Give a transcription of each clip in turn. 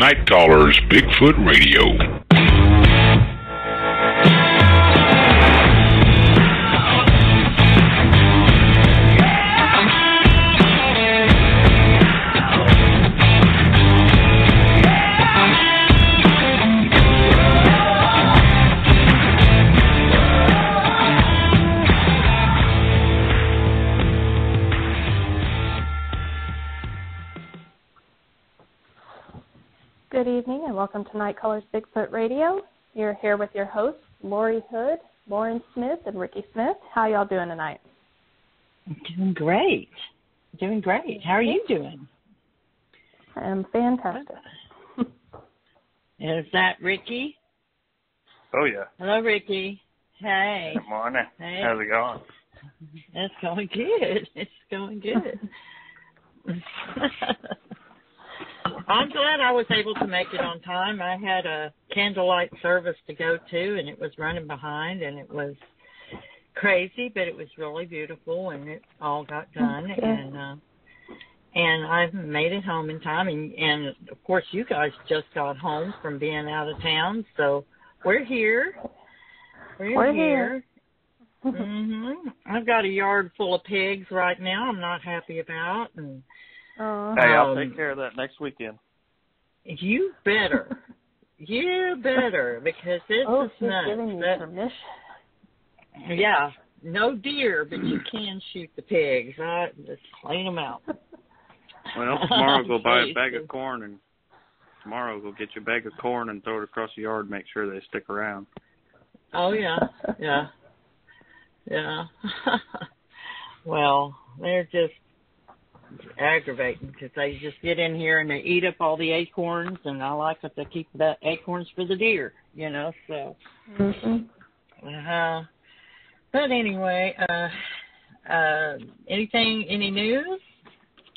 Night Callers Bigfoot Radio. Good evening and welcome to Night Callers Bigfoot Radio. You're here with your hosts, Lori Hood, Lauren Smith, and Ricky Smith. How y'all doing tonight? Doing great. Doing great. How are you doing? I'm fantastic. Is that Ricky? Oh, yeah. Hello, Ricky. Hey. Good morning. Hey. How's it going? It's going good. It's going good. I'm glad I was able to make it on time. I had a candlelight service to go to, and it was running behind, and it was crazy, but it was really beautiful, and it all got done, and I made it home in time, and of course, you guys just got home from being out of town, so we're here. We're here. I've got a yard full of pigs right now I'm not happy about, and hey, I'll take care of that next weekend. You better. You better, because this is nuts. Giving you permission. Yeah, no deer, but you can shoot the pigs. Right? Just clean them out. Well, tomorrow go buy a bag of corn, and tomorrow go get you a bag of corn and throw it across the yard and make sure they stick around. Oh, yeah. Well, they're just aggravating because they just get in here and they eat up all the acorns, and I like that they keep the acorns for the deer, you know, so. But anyway, any news?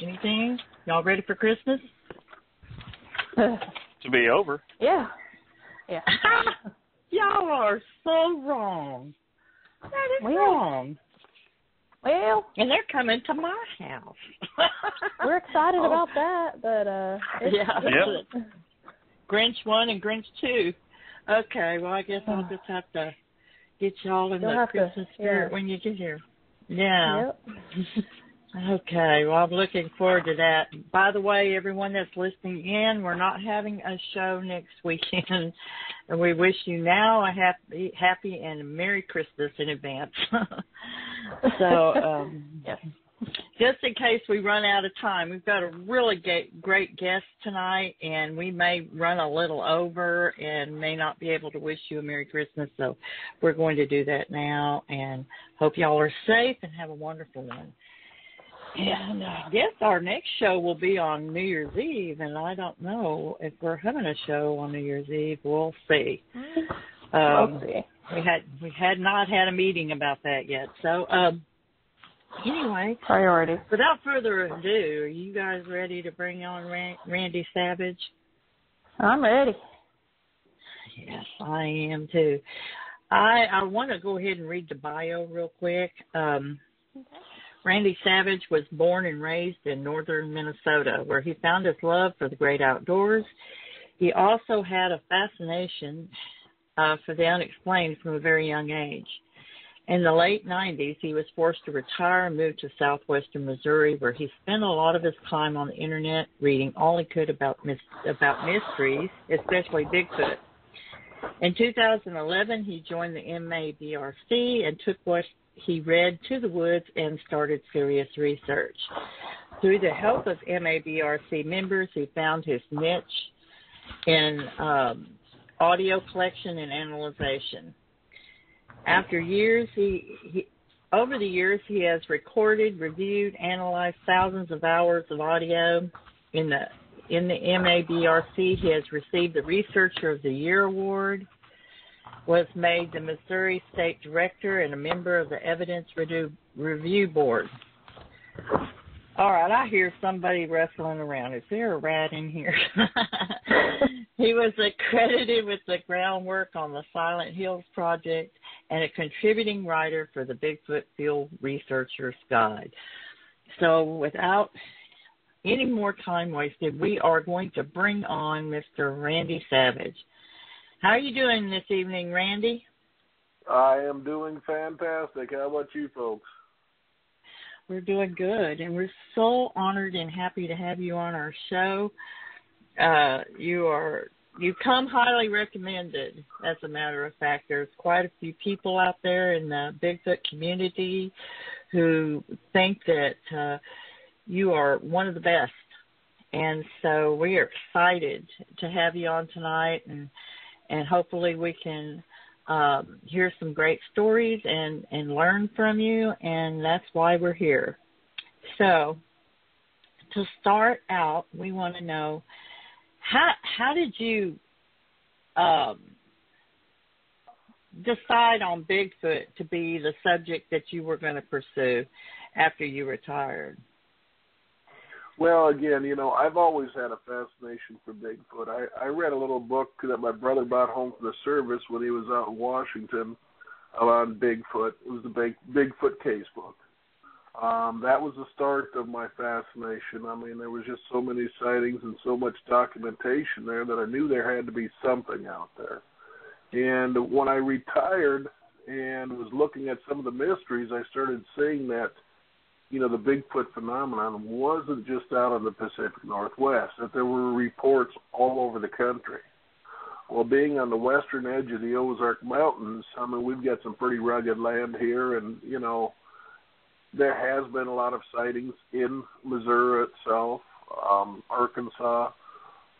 Anything? Y'all ready for Christmas? To be over. Yeah. Y'all are so wrong. That is wrong. Well, and they're coming to my house. We're excited about that, but Yep. Grinch 1 and Grinch 2. Okay, well, I guess I'll just have to get y'all in the Christmas spirit when you get here. Yeah. Yep. Okay, well, I'm looking forward to that. By the way, everyone that's listening in, we're not having a show next weekend, and we wish you now a happy and Merry Christmas in advance. So, just in case we run out of time, we've got a really great guest tonight, and we may run a little over and may not be able to wish you a Merry Christmas, so we're going to do that now, and hope y'all are safe and have a wonderful one. And I guess our next show will be on New Year's Eve, and I don't know if we're having a show on New Year's Eve. We'll see. We'll see. We had not had a meeting about that yet. So anyway, priorities. Without further ado, are you guys ready to bring on Randy Savig? I'm ready. Yes, I am too. I want to go ahead and read the bio real quick. Randy Savig was born and raised in northern Minnesota, where he found his love for the great outdoors. He also had a fascination for the unexplained from a very young age. In the late 90s, he was forced to retire and move to southwestern Missouri, where he spent a lot of his time on the Internet reading all he could about mysteries, especially Bigfoot. In 2011, he joined the MABRC and took what he read to the woods and started serious research. Through the help of MABRC members, he found his niche in audio collection and analyzation. Over the years, he has recorded, reviewed, analyzed thousands of hours of audio. In the MABRC, he has received the Researcher of the Year Award, was made the Missouri State Director and a member of the Evidence Review Board. All right, I hear somebody wrestling around. Is there a rat in here? He was accredited with the groundwork on the Silent Hills Project and a contributing writer for the Bigfoot Field Researchers Guide. So without any more time wasted, we are going to bring on Mr. Randy Savig. How are you doing this evening, Randy? I am doing fantastic. How about you folks? We're doing good, and we're so honored and happy to have you on our show. You come highly recommended, as a matter of fact. There's quite a few people out there in the Bigfoot community who think that you are one of the best. And so we are excited to have you on tonight, and hopefully we can hear some great stories and learn from you, and that's why we're here. So to start out, we want to know, how did you decide on Bigfoot to be the subject that you were going to pursue after you retired? Well, again, I've always had a fascination for Bigfoot. I read a little book that my brother brought home from the service when he was out in Washington on Bigfoot. It was the Bigfoot case book. That was the start of my fascination. I mean, there was just so many sightings and so much documentation there that I knew there had to be something out there. And when I retired and was looking at some of the mysteries, I started seeing that, the Bigfoot phenomenon wasn't just out in the Pacific Northwest, that there were reports all over the country. Well, being on the western edge of the Ozark Mountains, I mean, we've got some pretty rugged land here, and, there has been a lot of sightings in Missouri itself, Arkansas.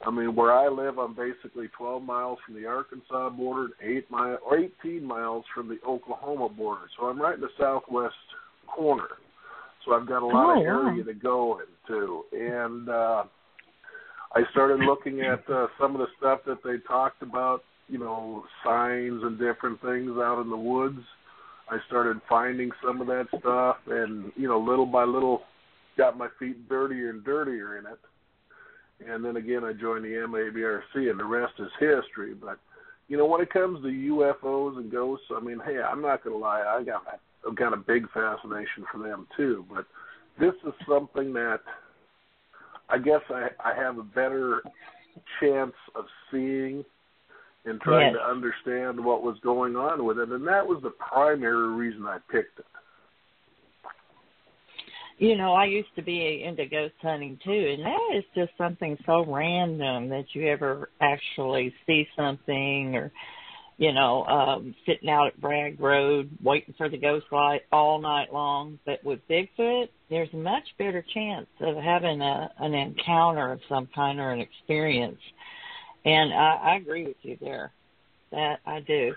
I mean, where I live, I'm basically 12 miles from the Arkansas border and 18 miles from the Oklahoma border. So I'm right in the southwest corner. So I've got a lot of area to go into. And I started looking at some of the stuff that they talked about, signs and different things out in the woods. I started finding some of that stuff and, little by little got my feet dirtier and dirtier in it. And then again, I joined the MABRC, and the rest is history. But, when it comes to UFOs and ghosts, I mean, hey, I'm not going to lie, I've got a big fascination for them too. But this is something that I guess I have a better chance of seeing and trying to understand what was going on with it. And that was the primary reason I picked it. I used to be into ghost hunting too, and that is just something so random that you ever actually see something or, sitting out at Bragg Road waiting for the ghost light all night long. But with Bigfoot, there's a much better chance of having an encounter of some kind or an experience. And I agree with you there. That I do.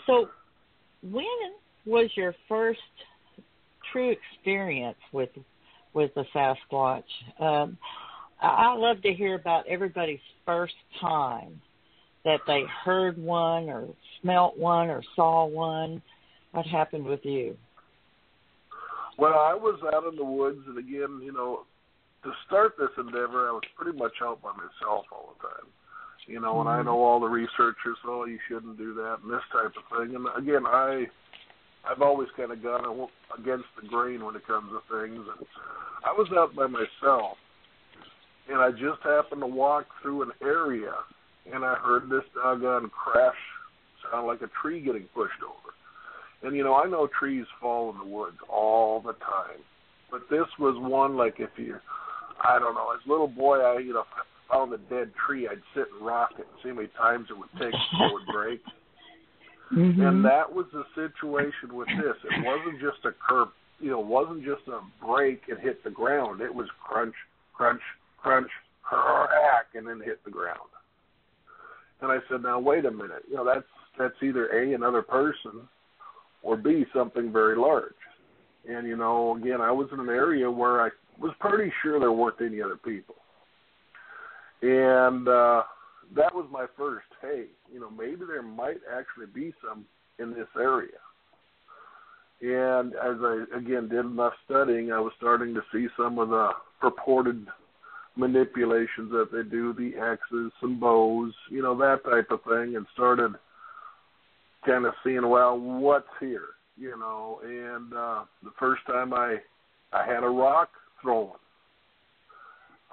So when was your first true experience with the Sasquatch? I love to hear about everybody's first time that they heard one or smelt one or saw one. What happened with you? Well, I was out in the woods, and again, to start this endeavor, I was pretty much out by myself all the time. And I know all the researchers, you shouldn't do that and this type of thing. And again, I've always kind of gone against the grain when it comes to things. And I was out by myself, and I just happened to walk through an area, and I heard this doggone crash sound like a tree getting pushed over. And, I know trees fall in the woods all the time. But this was one, like as a little boy, I found a dead tree, I'd sit and rock it and see how many times it would take before it would break. Mm-hmm. And that was the situation with this. It wasn't just wasn't just a break and hit the ground. It was crunch, crunch, crunch, crack, and then hit the ground. And I said, now wait a minute, that's either A, another person, or B, something very large. And again, I was in an area where I was pretty sure there weren't any other people. And that was my first, hey, maybe there might actually be some in this area. And as I, again, did enough studying, I was starting to see some of the purported manipulations that they do, the X's, some bows, that type of thing, and started kind of seeing, well, what's here, And the first time I had a rock thrown,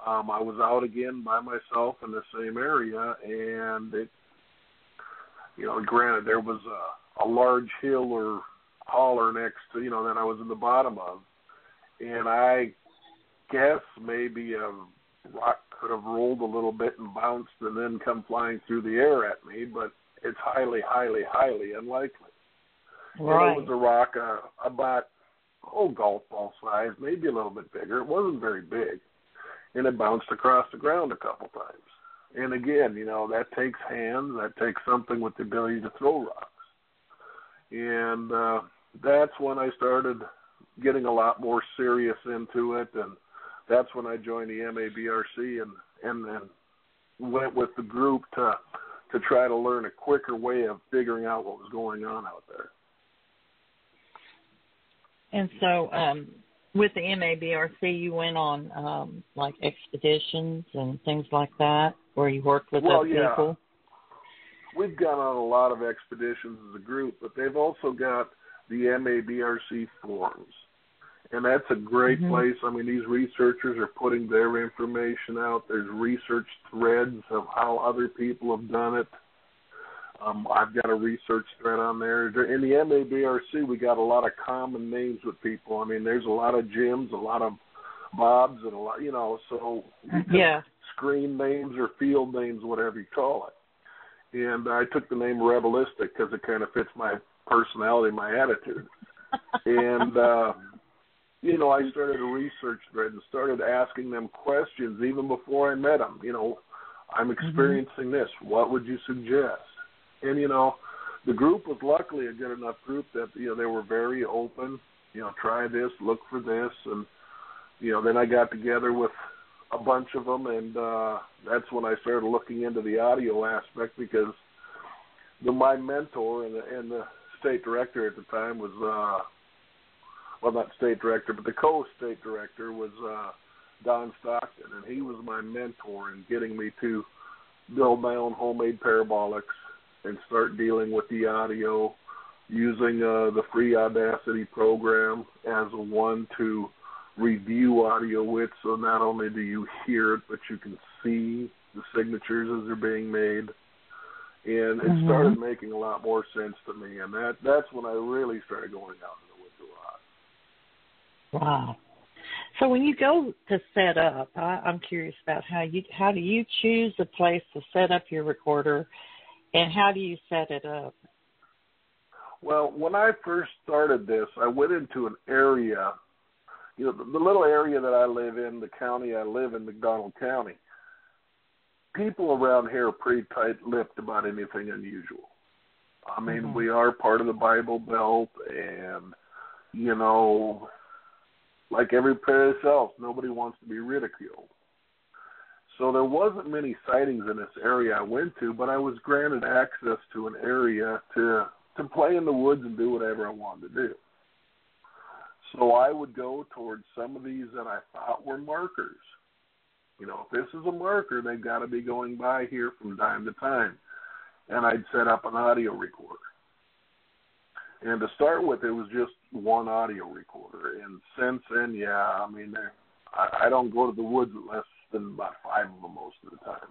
I was out again by myself in the same area, and it, granted there was a large hill or holler next to, that I was in the bottom of, and I guess maybe a rock could have rolled a little bit and bounced and then come flying through the air at me, but it's highly, highly, highly unlikely. Right. And it was a rock about, golf ball size, maybe a little bit bigger. It wasn't very big. And it bounced across the ground a couple times. And again, that takes hands. That takes something with the ability to throw rocks. And that's when I started getting a lot more serious into it. And that's when I joined the MABRC and then went with the group to try to learn a quicker way of figuring out what was going on out there. And so with the MABRC, you went on like expeditions and things like that, where you worked with other people? We've gone on a lot of expeditions as a group, but they've also got the MABRC forums. And that's a great place. I mean, these researchers are putting their information out. There's research threads of how other people have done it. I've got a research thread on there. In the MABRC, we got a lot of common names with people. I mean, there's a lot of Jims, a lot of Bobs, and a lot, so you can screen names or field names, whatever you call it. And I took the name Rebelistic because it kind of fits my personality, my attitude. And, I started a research thread and started asking them questions even before I met them. I'm experiencing this. What would you suggest? And, the group was luckily a good enough group that, they were very open, try this, look for this. And, then I got together with a bunch of them, and that's when I started looking into the audio aspect because my mentor and the state director at the time was, not state director, but the co-state director was Don Stockton, and he was my mentor in getting me to build my own homemade parabolics and start dealing with the audio using the free Audacity program as a one to review audio with, so not only do you hear it, but you can see the signatures as they're being made. And it started making a lot more sense to me, and that's when I really started going out in the woods a lot. Wow. So when you go to set up, I'm curious about how do you choose a place to set up your recorder, and how do you set it up? Well, when I first started this, I went into an area, the little area that I live in, the county I live in, McDonald County. People around here are pretty tight-lipped about anything unusual. I mean, we are part of the Bible Belt, and, like every place else, nobody wants to be ridiculed. So there wasn't many sightings in this area I went to, but I was granted access to an area to play in the woods and do whatever I wanted to do. So I would go towards some of these that I thought were markers. If this is a marker, they've got to be going by here from time to time. And I'd set up an audio recorder. And to start with, it was just one audio recorder. And since then, I don't go to the woods less than about 5 of them most of the time.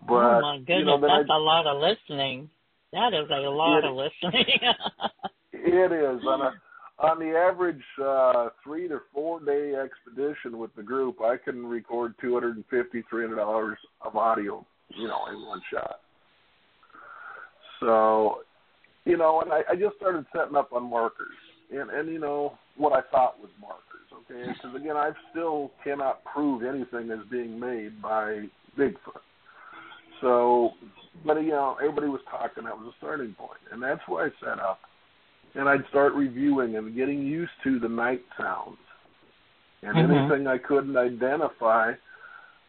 But, oh, my goodness, that's a lot of listening. That is a lot of listening. It is. On the average 3 to 4 day expedition with the group, I can record $250, $300 of audio, in one shot. So, and I just started setting up on markers and what I thought was markers, okay? Because, again, I still cannot prove anything is being made by Bigfoot. So, but, everybody was talking. That was a starting point. And that's why I set up. And I'd start reviewing and getting used to the night sounds. And anything I couldn't identify,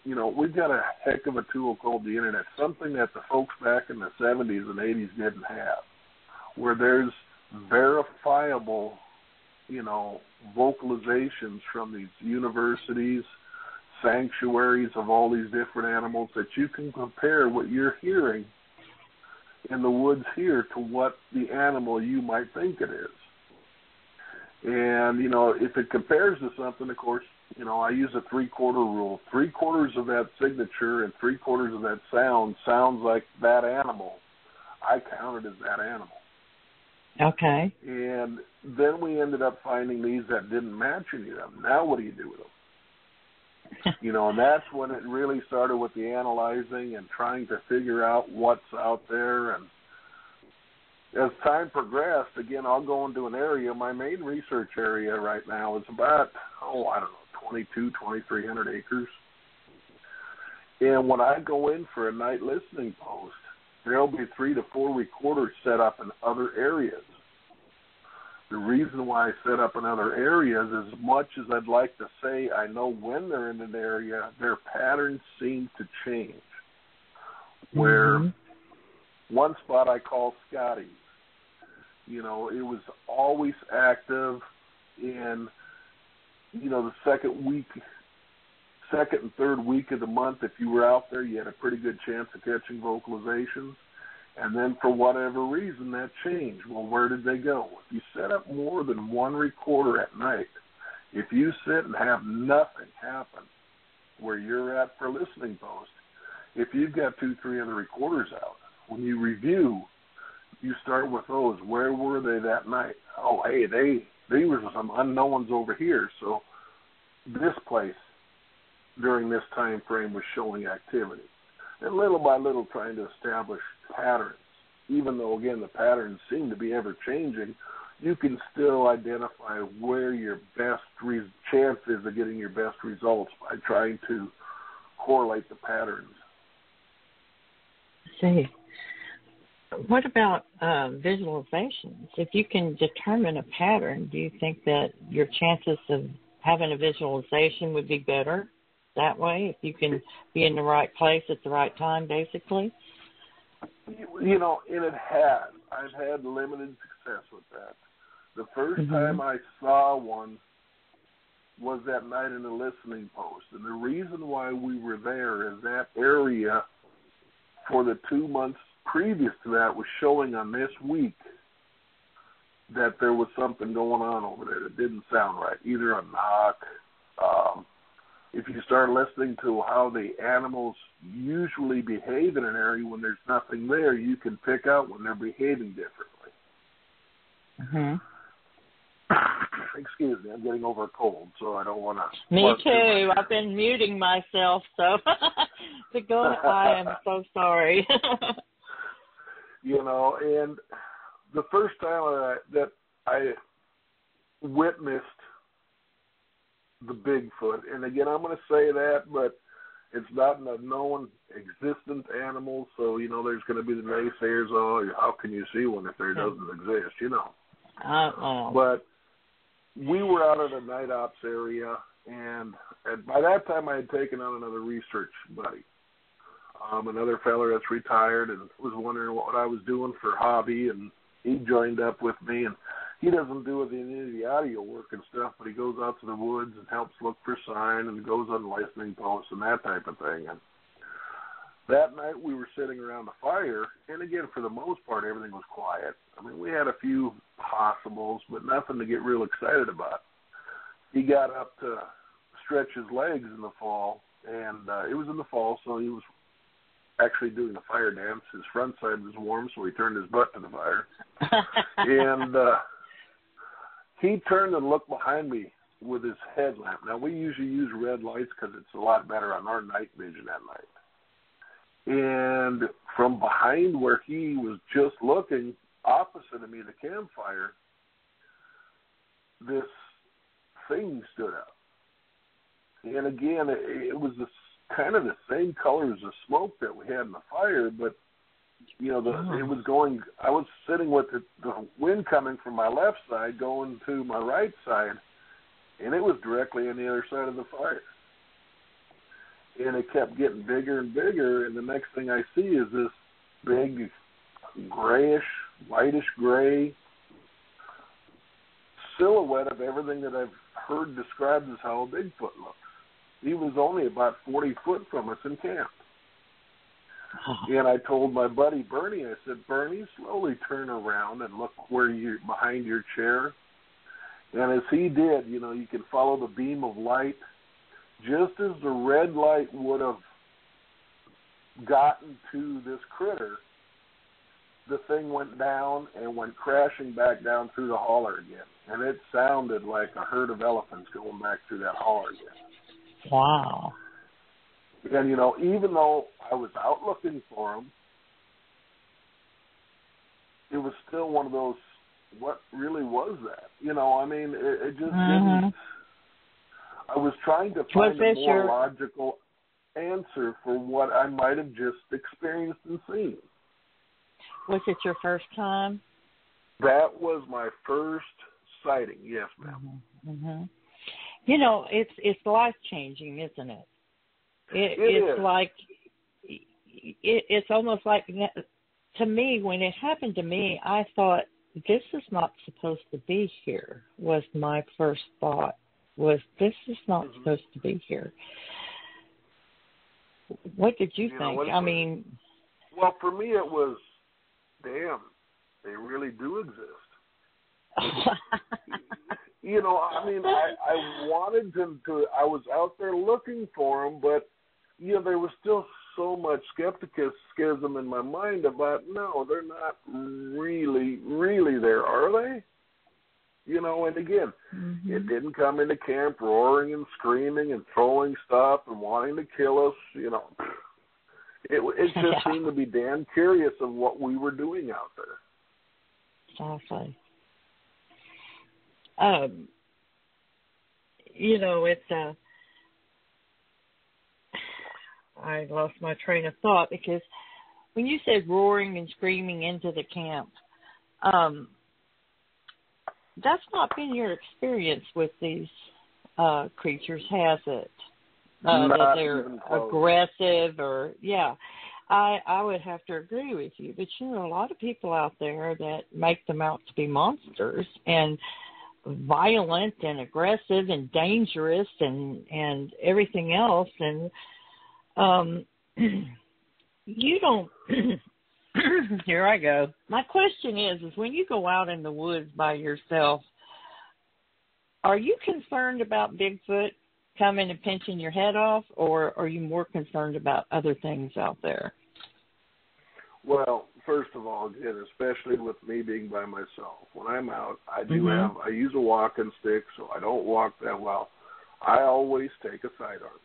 we've got a heck of a tool called the Internet, something that the folks back in the 70s and 80s didn't have, where there's verifiable, vocalizations from these universities, sanctuaries of all these different animals that you can compare what you're hearing in the woods here to what the animal you might think it is. And, if it compares to something, of course, you know, I use a 3/4 rule. 3/4 of that signature and 3/4 of that sounds like that animal. I count it as that animal. Okay. And then we ended up finding these that didn't match any of them. Now what do you do with them? You know, and that's when it really started with the analyzing and trying to figure out what's out there. And as time progressed, again, I'll go into an area. My main research area right now is about, 2,300 acres. And when I go in for a night listening post, there'll be 3 to 4 recorders set up in other areas. The reason why I set up in other areas, as much as I'd like to say I know when they're in an area, their patterns seem to change. Where one spot I call Scotty's, you know, it was always active in, you know, the second and third week of the month. If you were out there, you had a pretty good chance of catching vocalizations. And then for whatever reason, that changed. Well, where did they go? If you set up more than one recorder at night, if you sit and have nothing happen where you're at for listening post, if you've got 2-3 other recorders out, when you review, you start with those. Where were they that night? Oh, hey, they were some unknowns over here. So this place during this time frame was showing activity. And little by little trying to establish patterns. Even though, again, the patterns seem to be ever-changing, you can still identify where your best chance is of getting your best results by trying to correlate the patterns. See. What about visualizations? If you can determine a pattern, do you think that your chances of having a visualization would be better that way, if you can be in the right place at the right time, basically? You know, and it has. I've had limited success with that. The first time I saw one was that night in the listening post. And the reason why we were there is that area for the 2 months previous to that was showing on this week that there was something going on over there that didn't sound right, either a knock. If you start listening to how the animals usually behave in an area when there's nothing there, you can pick out when they're behaving differently. Excuse me, I'm getting over a cold, so I don't want to. Me too. I've been muting myself, so I am so sorry. You know, and the first time that I witnessed the Bigfoot, and again, I'm going to say that, but it's not a known existent animal, so, you know, there's going to be the naysayers, oh, how can you see one if there doesn't exist, you know. But we were out at a night ops area, and by that time I had taken on another research buddy, another fella that's retired and was wondering what I was doing for hobby, and he joined up with me, and he doesn't do any of the audio work and stuff, but he goes out to the woods and helps look for sign and goes on listening posts and that type of thing. And that night we were sitting around the fire, and again, for the most part, everything was quiet. I mean, we had a few possibles, but nothing to get real excited about. He got up to stretch his legs in the fall, and it was in the fall, so he was actually doing the fire dance. His front side was warm, so he turned his butt to the fire. And he turned and looked behind me with his headlamp. Now, we usually use red lights because it's a lot better on our night vision at night. And from behind where he was just looking, opposite of me, the campfire, this thing stood up. And again, it was kind of the same color as the smoke that we had in the fire, but you know, it was going. I was sitting with the wind coming from my left side, going to my right side, and it was directly on the other side of the fire. And it kept getting bigger and bigger, and the next thing I see is this big grayish, whitish gray silhouette of everything that I've heard described as how a Bigfoot looks. He was only about 40 foot from us in camp. And I told my buddy Bernie, I said, Bernie, slowly turn around and look where you're behind your chair. And as he did, you know, you can follow the beam of light just as the red light would have gotten to this critter, the thing went down and went crashing back down through the holler again. And it sounded like a herd of elephants going back through that holler again. Wow. And, you know, even though I was out looking for them, it was still one of those, what really was that? You know, I mean, it just didn't. I was trying to find a more logical answer for what I might have just experienced and seen. Was it your first time? That was my first sighting, yes, ma'am. Mm-hmm. You know, it's life-changing, isn't it? It's is. like, it's almost like, to me, when it happened to me, I thought, this is not supposed to be here, was my first thought, was this is not supposed to be here. What did you think? I mean... Well, for me it was, damn, they really do exist. You know, I mean, I wanted them to, I was out there looking for them, but, you know, there was still so much skepticism in my mind about, no, they're not really there, are they? You know, and again, it didn't come into camp roaring and screaming and throwing stuff and wanting to kill us, you know. It just seemed to be damn curious of what we were doing out there. Exactly. You know, it's I lost my train of thought because when you said roaring and screaming into the camp, that's not been your experience with these creatures, has it? That they're aggressive or, I would have to agree with you. But, you know, a lot of people out there that make them out to be monsters and violent and aggressive and dangerous and everything else. And you don't, here I go. My question is when you go out in the woods by yourself, are you concerned about Bigfoot coming and pinching your head off, or are you more concerned about other things out there? Well, first of all, again, especially with me being by myself, when I'm out, I use a walking stick, so I don't walk that well. I always take a sidearm.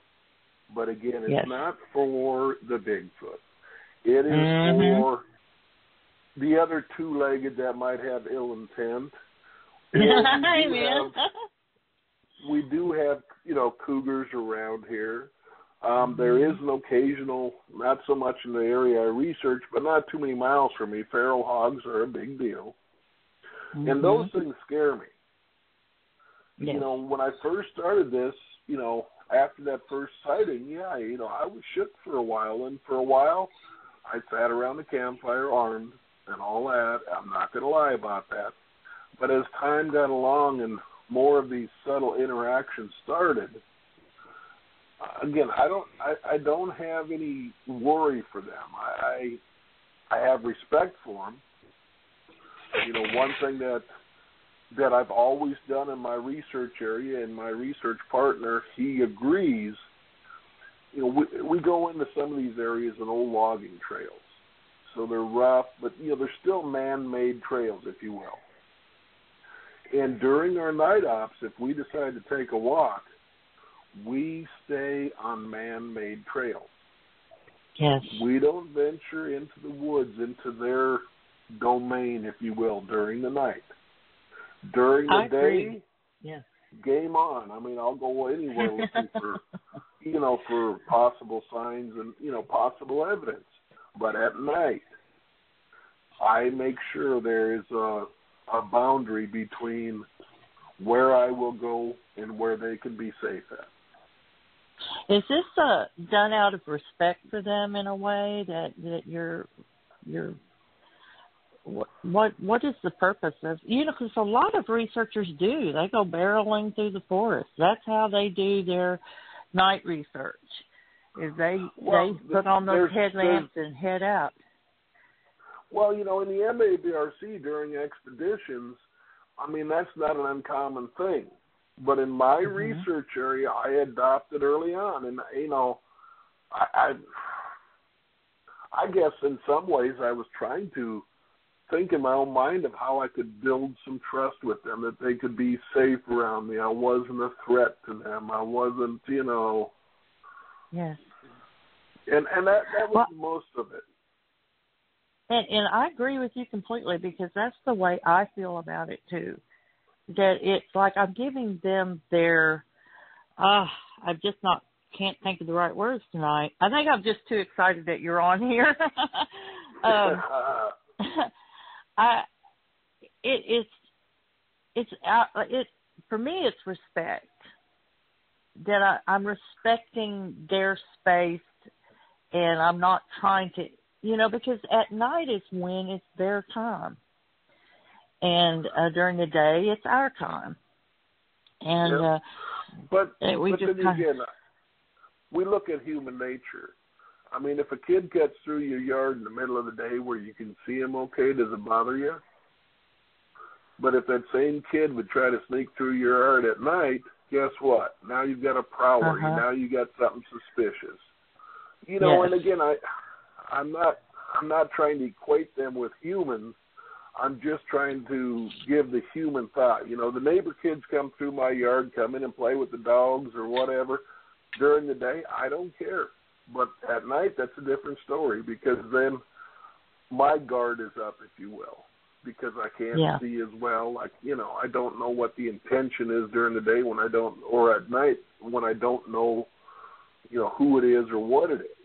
But again, it's not for the Bigfoot. It is for the other two-legged that might have ill intent. We do have, you know, cougars around here. There is an occasional, not so much in the area I research, but not too many miles from me, feral hogs are a big deal. And those things scare me. You know, when I first started this, you know, after that first sighting, you know, I was shook for a while. And for a while, I sat around the campfire armed and all that. I'm not going to lie about that. But as time got along and more of these subtle interactions started, again, I don't have any worry for them. I have respect for them. You know, one thing that I've always done in my research area, and my research partner, he agrees, you know, we go into some of these areas in old logging trails. So they're rough, but, you know, they're still man-made trails, if you will. And during our night ops, if we decide to take a walk, we stay on man-made trails. Yes. We don't venture into the woods, into their domain, if you will, during the night. During the day, game on. I mean, I'll go anywhere looking for, you know, for possible signs and, you know, possible evidence. But at night, I make sure there is a boundary between where I will go and where they can be safe at. Is this done out of respect for them in a way that you're what is the purpose of, you know, because a lot of researchers do, they go barreling through the forest. That's how they do their night research, is they put on those headlamps and head out. Well, you know, in the MABRC during expeditions, I mean, that's not an uncommon thing. But in my research area, I adopted early on, and I guess in some ways I was trying to think in my own mind of how I could build some trust with them, that they could be safe around me. I wasn't a threat to them. I wasn't, Yes. And that was most of it. And I agree with you completely, because that's the way I feel about it too. That it's like I'm giving them their, I just can't think of the right words tonight. I think I'm just too excited that you're on here. For me, it's respect. That I'm respecting their space, and I'm not trying to, because at night is when it's their time. And during the day, it's our time. And but then again, we look at human nature. I mean, if a kid gets through your yard in the middle of the day where you can see him okay, does it bother you? But if that same kid would try to sneak through your yard at night, guess what? Now you've got a prowler. Now you got something suspicious. And again, I'm not trying to equate them with humans. I'm just trying to give the human thought. The neighbor kids come through my yard, come in and play with the dogs or whatever. During the day, I don't care. But at night, that's a different story, because then my guard is up, if you will, because I can't see as well. I don't know what the intention is during the day or at night when I don't know, who it is or what it is.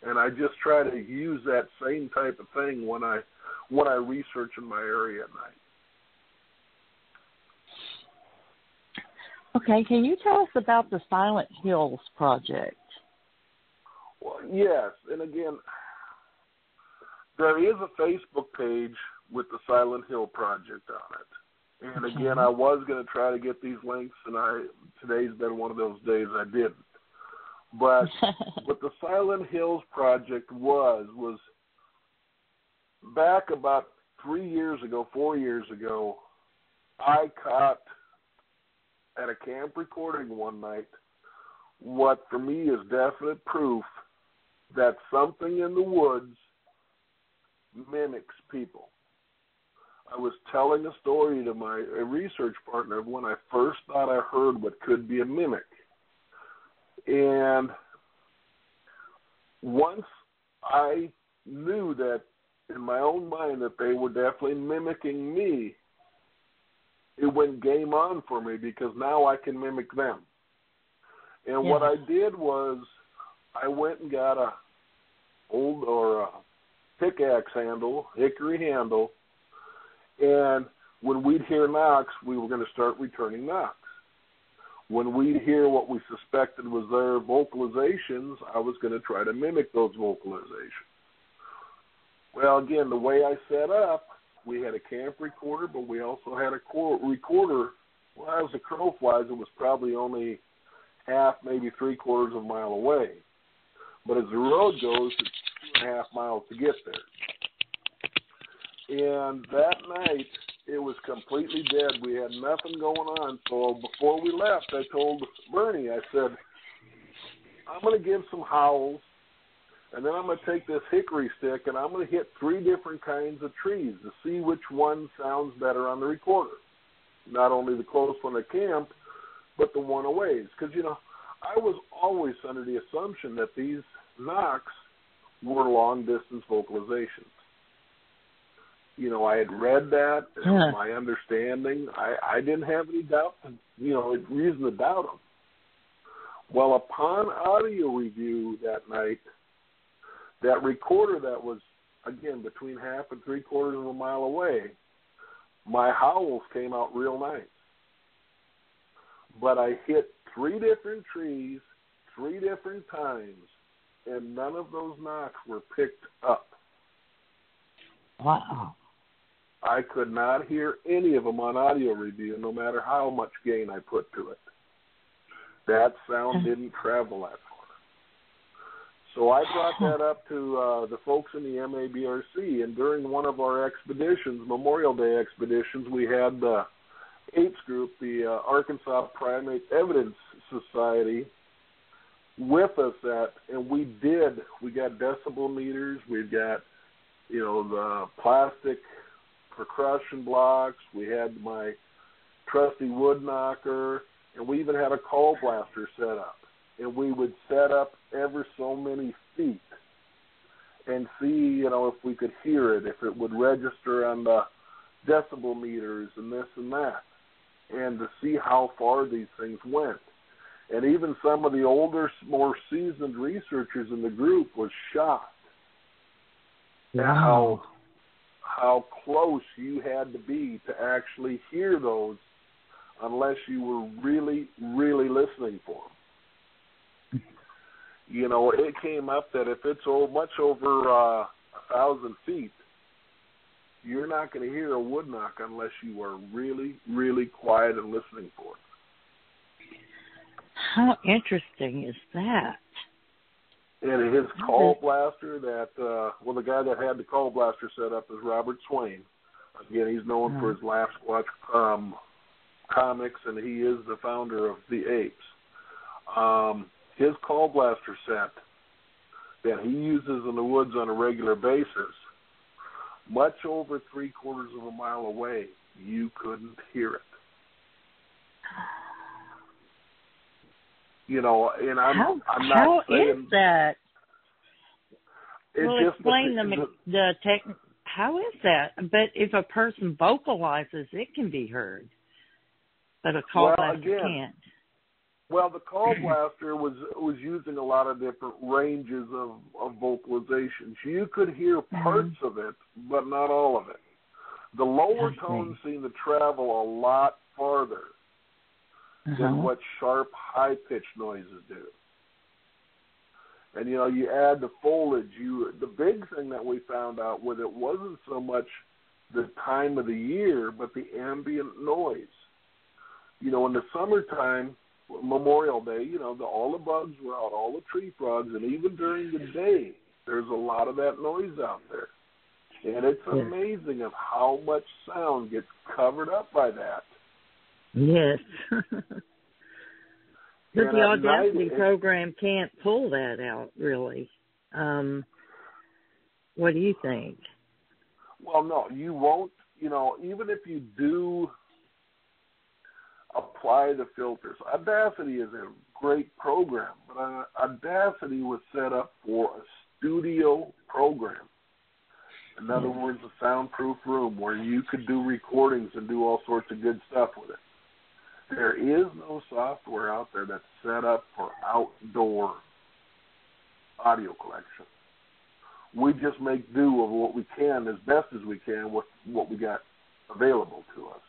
And I just try to use that same type of thing when I research in my area at night. Okay, can you tell us about the Silent Hills Project? Well, yes, and again, there is a Facebook page with the Silent Hill Project on it. And again, I was going to try to get these links, and today's been one of those days I didn't. But what the Silent Hills Project was back about 4 years ago, I caught at a camp recording one night what for me is definite proof that something in the woods mimics people. I was telling a story to my research partner of when I first thought I heard what could be a mimic. And once I knew that in my own mind that they were definitely mimicking me, it went game on for me, because now I can mimic them. And what I did was I went and got a pickaxe handle, hickory handle, and when we'd hear knocks, we were going to start returning knocks. When we'd hear what we suspected was their vocalizations, I was going to try to mimic those vocalizations. Well, again, the way I set up, we had a camp recorder, but we also had a recorder. Well, as the crow flies, it was probably only half, maybe 3/4 of a mile away. But as the road goes, it's 2.5 miles to get there. And that night, it was completely dead. We had nothing going on. So before we left, I told Bernie, I said, I'm going to give some howls, and then I'm going to take this hickory stick, and I'm going to hit 3 different kinds of trees to see which one sounds better on the recorder. Not only the close one at camp, but the one away. Because, I was always under the assumption that these knocks were long-distance vocalizations. I had read that. It was my understanding. I didn't have any doubt, reason to doubt them. Well, upon audio review that night, that recorder that was, again, between half and 3/4 of a mile away, my howls came out real nice. But I hit 3 different trees 3 different times, and none of those knocks were picked up. Wow. I could not hear any of them on audio review, no matter how much gain I put to it. That sound didn't travel that far. So I brought that up to the folks in the MABRC, and during one of our expeditions, Memorial Day expeditions, we had apes group, the Arkansas Primate Evidence Society, with us and we got decibel meters, we've got, the plastic percussion blocks, we had my trusty wood knocker, and we even had a call blaster set up. And we would set up ever so many feet and see, if we could hear it, if it would register on the decibel meters and this and that, and to see how far these things went. And even some of the older, more seasoned researchers in the group was shocked at how close you had to be to actually hear those unless you were really, really listening for them. It came up that if it's much over 1,000 feet, you're not going to hear a wood knock unless you are really, really quiet and listening for it. How interesting is that? And his call blaster the guy that had the call blaster set up is Robert Swain. Again, he's known for his Laugh Squatch comics, and he is the founder of the Apes. His call blaster set that he uses in the woods on a regular basis, much over 3/4 of a mile away, you couldn't hear it. And I'm not how saying is that? Well, explain the tech. How is that? But if a person vocalizes, it can be heard, but a call blaster can't. Well, the call blaster was using a lot of different ranges of vocalization. You could hear parts of it, but not all of it. The lower tones seem to travel a lot farther than what sharp, high-pitched noises do. And, you add the foliage. The big thing that we found out was it wasn't so much the time of the year, but the ambient noise. In the summertime, Memorial Day, all the bugs were out, all the tree frogs, and even during the day, there's a lot of that noise out there. And it's amazing of how much sound gets covered up by that. Yes. But the Audacity program can't pull that out, really. What do you think? Well, no, you won't. Even if you do apply the filters. Audacity is a great program, but Audacity was set up for a studio program. In other words, a soundproof room where you could do recordings and do all sorts of good stuff with it. There is no software out there that's set up for outdoor audio collection. We just make do of what we can as best as we can with what we got available to us.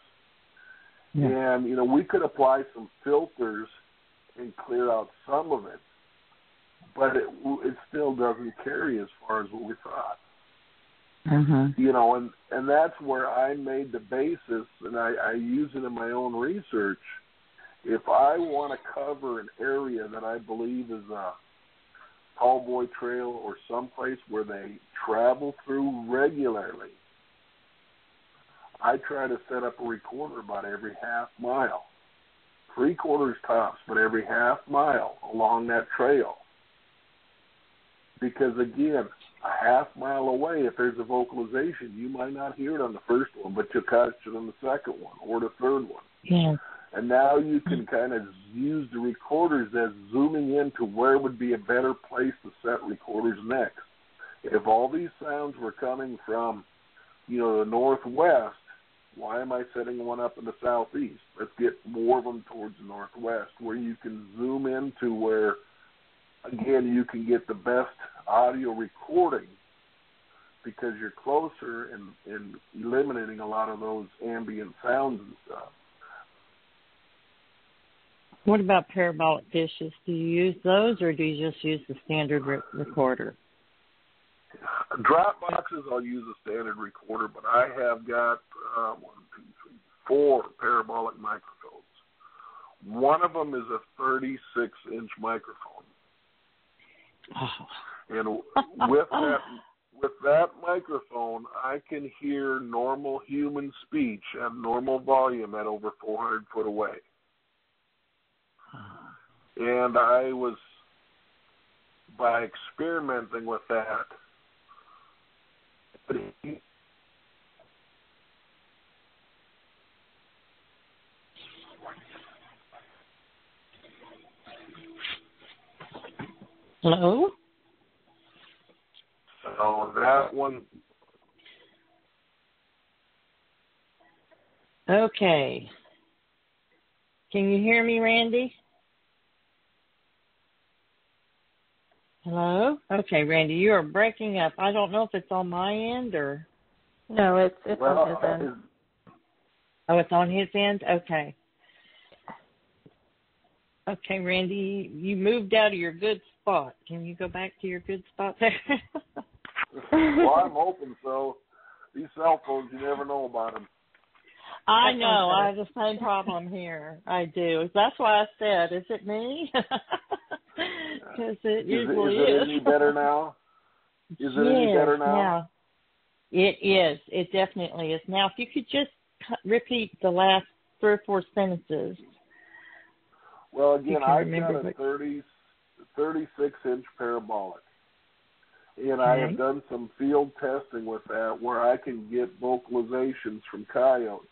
Yeah. And, we could apply some filters and clear out some of it, but it still doesn't carry as far as what we thought. And that's where I made the basis, and I use it in my own research. If I want to cover an area that I believe is a cowboy trail or someplace where they travel through regularly, I try to set up a recorder about every half mile, 3/4 tops, but every half mile along that trail. Because again, a half mile away, if there's a vocalization, you might not hear it on the first one, but you'll catch it on the second one or the third one. Yeah. And now you can kind of use the recorders as zooming into where would be a better place to set recorders next. If all these sounds were coming from, the northwest, why am I setting one up in the southeast? Let's get more of them towards the northwest, where you can zoom into where, again, you can get the best audio recording because you're closer and eliminating a lot of those ambient sounds and stuff. What about parabolic dishes? Do you use those, or do you just use the standard recorder? Drop boxes, I'll use a standard recorder, but I have got 4 parabolic microphones. One of them is a 36-inch microphone. Oh. And with that with that microphone, I can hear normal human speech at normal volume at over 400 foot away. And I was, by experimenting with that, Hello? so that one. Okay. Can you hear me, Randy? Hello? Okay, Randy, you are breaking up. I don't know if it's on my end or... No, it's on his end. Oh, it's on his end? Okay. Okay, Randy, you moved out of your good spot. Can you go back to your good spot there? Well, I'm hoping so. These cell phones, you never know about them. I know. I have the same problem here. I do. That's why I said, is it me? Because it usually is. Is it any better now? Is it any better now? It is. It definitely is. Now, if you could just repeat the last 3 or 4 sentences. Well, again, I've got a 36-inch parabolic. And I have done some field testing with that where I can get vocalizations from coyotes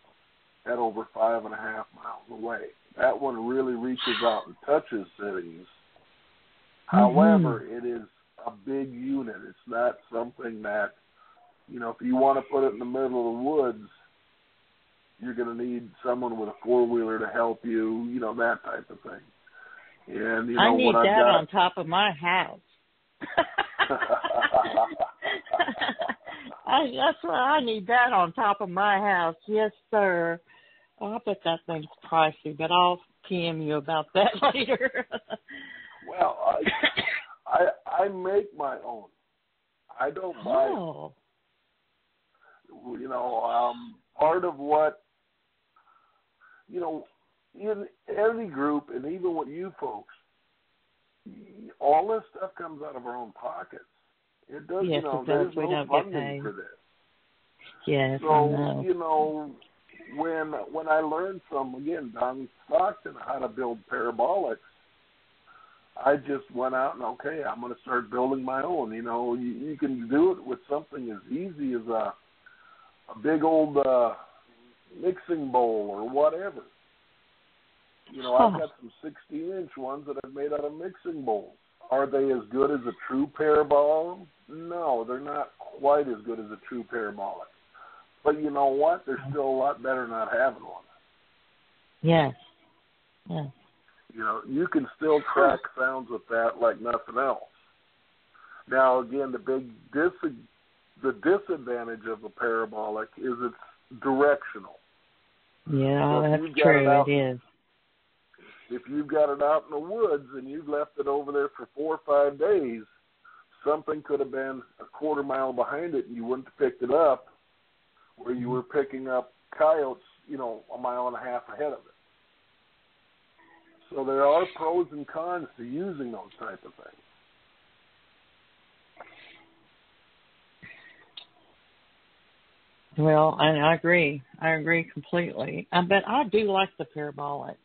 at over 5.5 miles away. That one really reaches out and touches cities. However, it is a big unit. It's not something that, if you want to put it in the middle of the woods, you're going to need someone with a four-wheeler to help you, that type of thing. And I need that on top of my house. That's why I need that on top of my house. Yes, sir. Oh, I bet that thing's pricey, but I'll PM you about that later. Well, I make my own. I don't buy. Oh. Part of what in any group, and even with you folks, all this stuff comes out of our own pockets. It does, yes, it does. There's we no don't funding get paid for this. Yes, so, I know. When I learned from, again, Don Stockton how to build parabolics, I just went out and, okay, I'm going to start building my own. You can do it with something as easy as a big old mixing bowl or whatever. I've got some 16-inch ones that I've made out of mixing bowls. Are they as good as a true parabolic? No, they're not quite as good as a true parabolic. But you know what? They're still a lot better not having one. Yes. Yes. You can still track sounds with that like nothing else. Now, again, the disadvantage of a parabolic is it's directional. Yeah, that's true. It is. If you've got it out in the woods and you've left it over there for 4 or 5 days, something could have been a quarter mile behind it and you wouldn't have picked it up, where you were picking up coyotes, 1.5 miles ahead of it. So there are pros and cons to using those type of things. Well, I agree. I agree completely. But I do like the parabolic.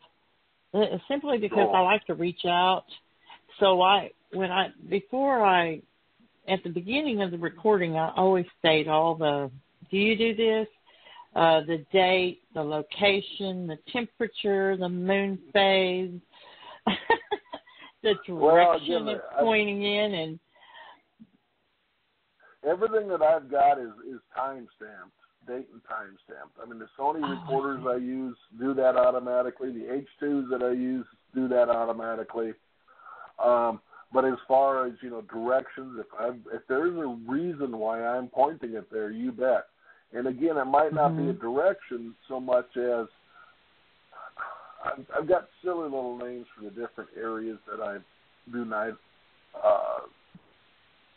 Simply because I like to reach out. So at the beginning of the recording, I always state do you do this? The date, the location, the temperature, the moon phase, the direction it's pointing in, and everything that I've got is time-stamped. Date and time stamped. I mean, the Sony recorders I use do that automatically. The H2s that I use do that automatically. But as far as directions, if there's a reason why I'm pointing it there, you bet. And again, it might not be a direction so much as I've got silly little names for the different areas that I do night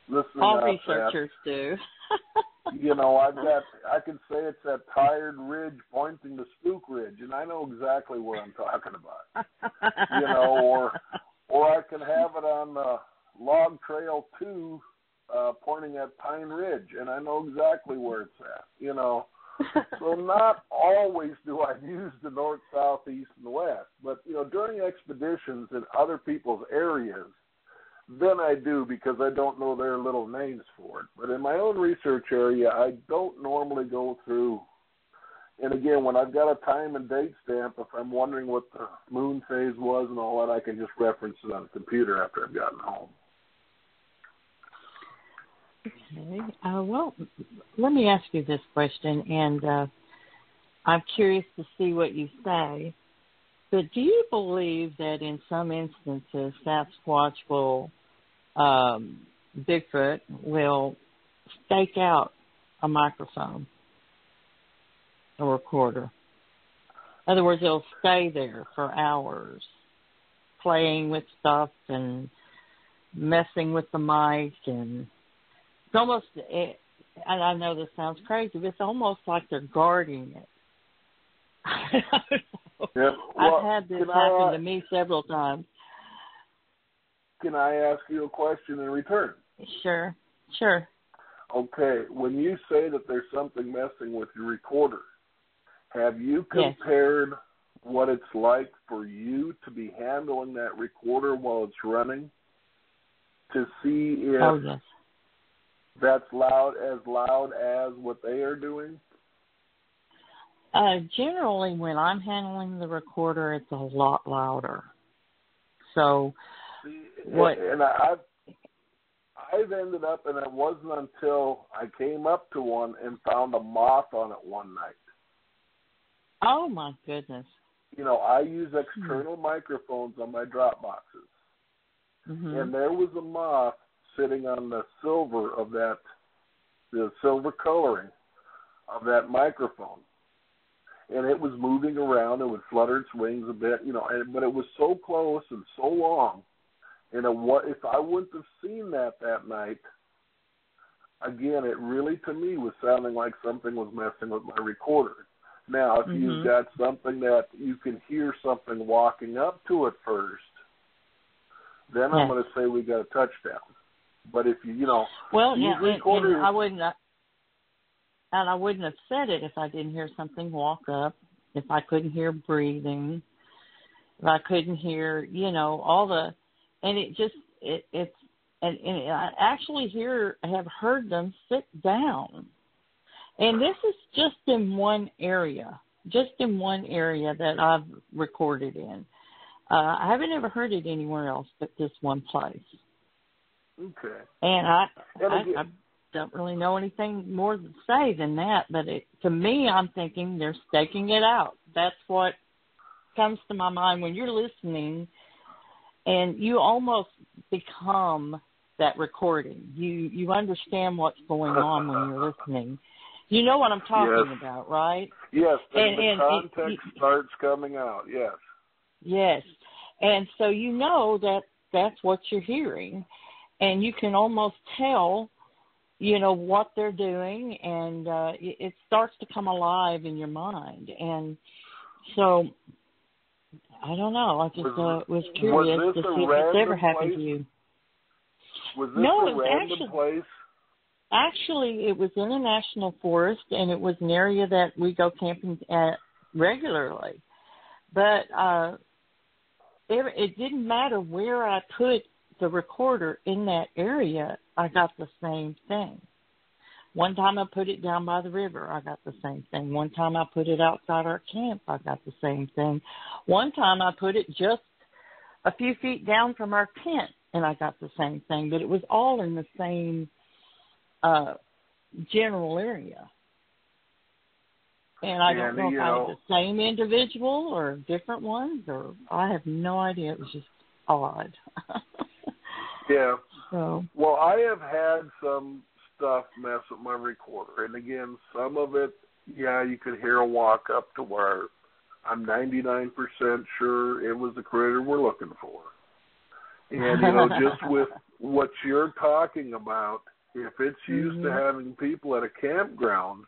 listening. All researchers do. I can say it's that tired ridge pointing to Spook Ridge, and I know exactly what I'm talking about. Or I can have it on Log Trail 2 pointing at Pine Ridge. I've used the north, south, east, and west. But, during expeditions in other people's areas, then I do, because I don't know their little names for it. But in my own research area, I don't normally go through. And again, when I've got a time and date stamp, if I'm wondering what the moon phase was and all that, I can just reference it on the computer after I've gotten home. Okay. Well, let me ask you this question, and I'm curious to see what you say. But do you believe that in some instances Sasquatch Bigfoot will stake out a microphone, a recorder? In other words, it'll stay there for hours, playing with stuff and messing with the mic, and it's almost, and I know this sounds crazy, but it's almost like they're guarding it. I don't know. Yeah. Well, I've had this happen to me several times. Can I ask you a question in return? Sure. Okay. When you say that there's something messing with your recorder, have you compared what it's like for you to be handling that recorder while it's running to see if that's loud as what they are doing? Generally, when I'm handling the recorder, it's a lot louder. So, and I've ended up, and it wasn't until I came up to one and found a moth on it one night. Oh my goodness! I use external microphones on my drop boxes, and there was a moth sitting on the silver of the silver coloring of that microphone. And it was moving around. It would flutter its wings a bit, but it was so close and so long. And if I wouldn't have seen that night, again, it really, to me, was sounding like something was messing with my recorder. Now, if you've got something that you can hear something walking up to it first, then I'm going to say we got a touchdown. But if recorders, and I wouldn't. And I wouldn't have said it if I didn't hear something walk up, if I couldn't hear breathing, if I couldn't hear, all the, and I actually have heard them sit down. And this is just in one area that I've recorded in. I haven't ever heard it anywhere else but this one place. Okay. And I don't really know anything more to say than that, but to me, I'm thinking they're staking it out. That's what comes to my mind when you're listening, and you almost become that recording. You understand what's going on when you're listening. You know what I'm talking about, right? Yes, and the context starts coming out, yes. Yes, and so you know that's what you're hearing, and you can almost tell what they're doing, and it starts to come alive in your mind. And so, I don't know. I just was curious to see if it's ever happened to you. Was this a random place? Actually, it was in a national forest, and it was an area that we go camping at regularly. But it didn't matter where I put the recorder in that area, I got the same thing. One time I put it down by the river, I got the same thing. One time I put it outside our camp, I got the same thing. One time I put it just a few feet down from our tent, and I got the same thing. But it was all in the same general area. And I don't know if I was the same individual or different ones, or I have no idea. It was just odd. Yeah. So. Well, I have had some stuff mess with my recorder. And again, some of it, you could hear a walk up to where I'm 99% sure it was the critter we're looking for. And, just with what you're talking about, if it's used to having people at a campground,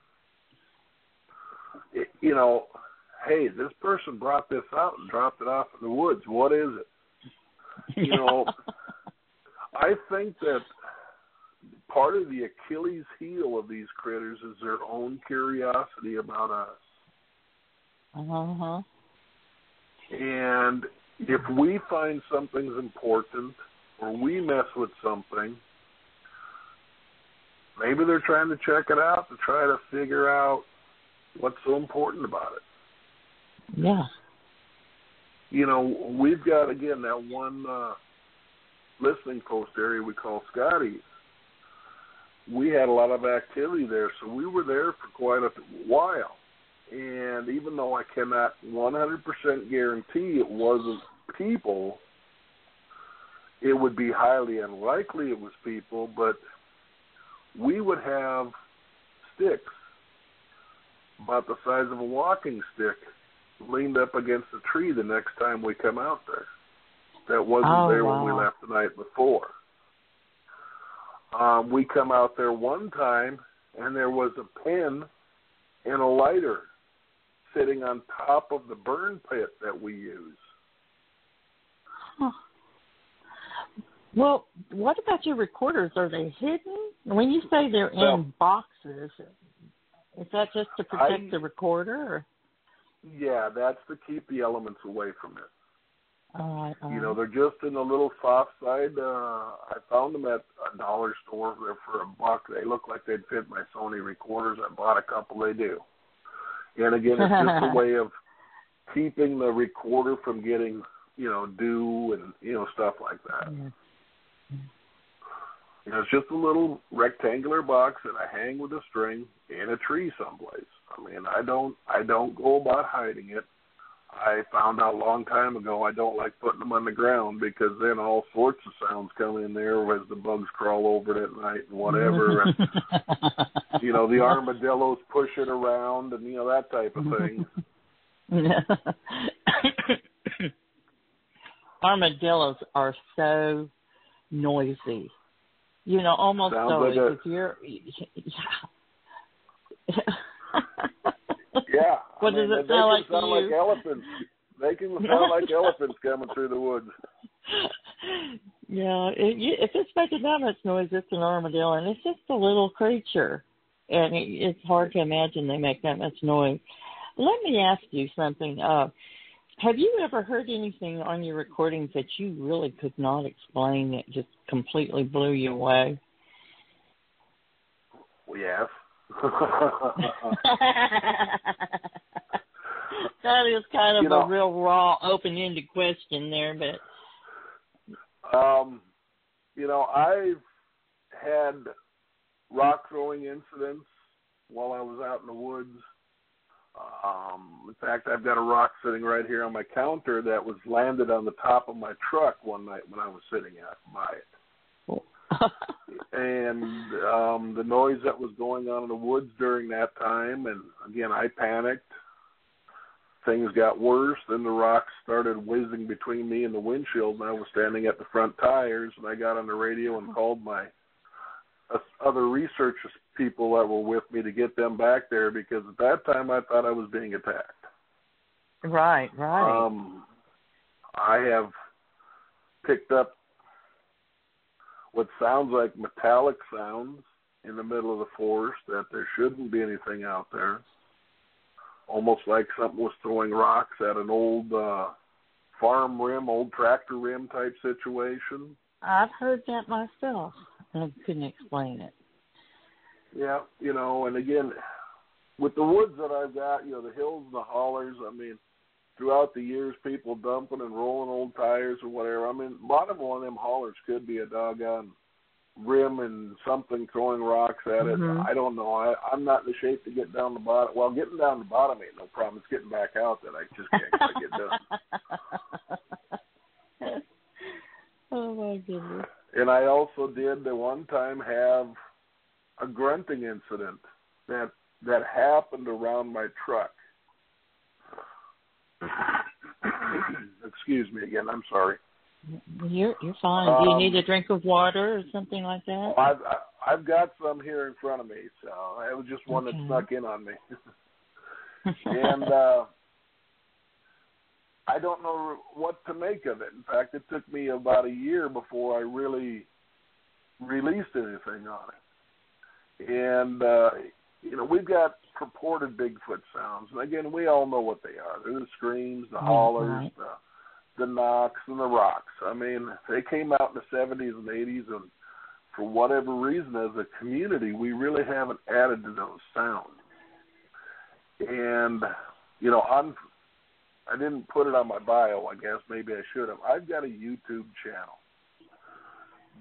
hey, this person brought this out and dropped it off in the woods. What is it? I think that part of the Achilles heel of these critters is their own curiosity about us. Uh-huh. And if we find something's important or we mess with something, maybe they're trying to check it out to try to figure out what's so important about it. Yeah. You know, we've got, again, that one listening post area we call Scotty's. We had a lot of activity there, so we were there for quite a while. And even though I cannot 100% guarantee it wasn't people, it would be highly unlikely it was people, but we would have sticks about the size of a walking stick leaned up against a tree the next time we come out there. That wasn't there when we left the night before. We come out there one time, and there was a pen and a lighter sitting on top of the burn pit that we use. Huh. Well, what about your recorders? Are they hidden? When you say they're in boxes, is that just to protect the recorder? Or? Yeah, that's to keep the elements away from it. All right. You know, they're just in a little soft side. I found them at a dollar store for $1. They look like they'd fit my Sony recorders. I bought a couple. They do. And again, it's just a way of keeping the recorder from getting, you know, dew and, you know, stuff like that. Yeah. You know, it's just a little rectangular box that I hang with a string in a tree someplace. I mean, I don't go about hiding it. I found out a long time ago I don't like putting them on the ground because then all sorts of sounds come in there as the bugs crawl over it at night and whatever. And, you know, the armadillos push it around and, you know, that type of thing. Armadillos are so noisy. You know, almost sounds always. Like if you're, yeah. What does it sound like to you? Like elephants. They can sound like elephants coming through the woods. Yeah, if it's making that much noise, it's an armadillo, and it's just a little creature, and it's hard to imagine they make that much noise. Let me ask you something. Have you ever heard anything on your recordings that you really could not explain that just completely blew you away? Yes. That is kind of a real raw, open-ended question there, but... You know, I've had rock-throwing incidents while I was out in the woods. In fact, I've got a rock sitting right here on my counter that was landed on the top of my truck one night when I was sitting by it. And the noise that was going on in the woods during that time, and again, I panicked. Things got worse. Then the rocks started whizzing between me and the windshield, and I was standing at the front tires, and I got on the radio and called my other research people that were with me to get them back there, because at that time I thought I was being attacked. Right. I have picked up what sounds like metallic sounds in the middle of the forest that there shouldn't be anything out there. Almost like something was throwing rocks at an old farm rim, old tractor rim type situation. I've heard that myself. I couldn't explain it. Yeah, you know, and again, with the woods that I've got, you know, the hills and the hollers, I mean, throughout the years, people dumping and rolling old tires or whatever. I mean, bottom one of them hollers could be a doggone rim and something throwing rocks at it. Mm-hmm. I don't know. I'm not in the shape to get down the bottom. Well, getting down the bottom ain't no problem. It's getting back out that I just can't quite get done. Oh, my goodness. And I also did the one time have a grunting incident that happened around my truck. Excuse me again. I'm sorry. You're fine. Do you need a drink of water or something like that? I've got some here in front of me, so it was just one that snuck in on me. And I don't know what to make of it. In fact, it took me about a year before I really released anything on it. And we've got purported Bigfoot sounds. And again, we all know what they are. They're the screams, the hollers, the knocks, and the rocks. I mean, they came out in the 70s and 80s, and for whatever reason, as a community, we really haven't added to those sounds. And, I didn't put it on my bio, I guess. Maybe I should have. I've got a YouTube channel.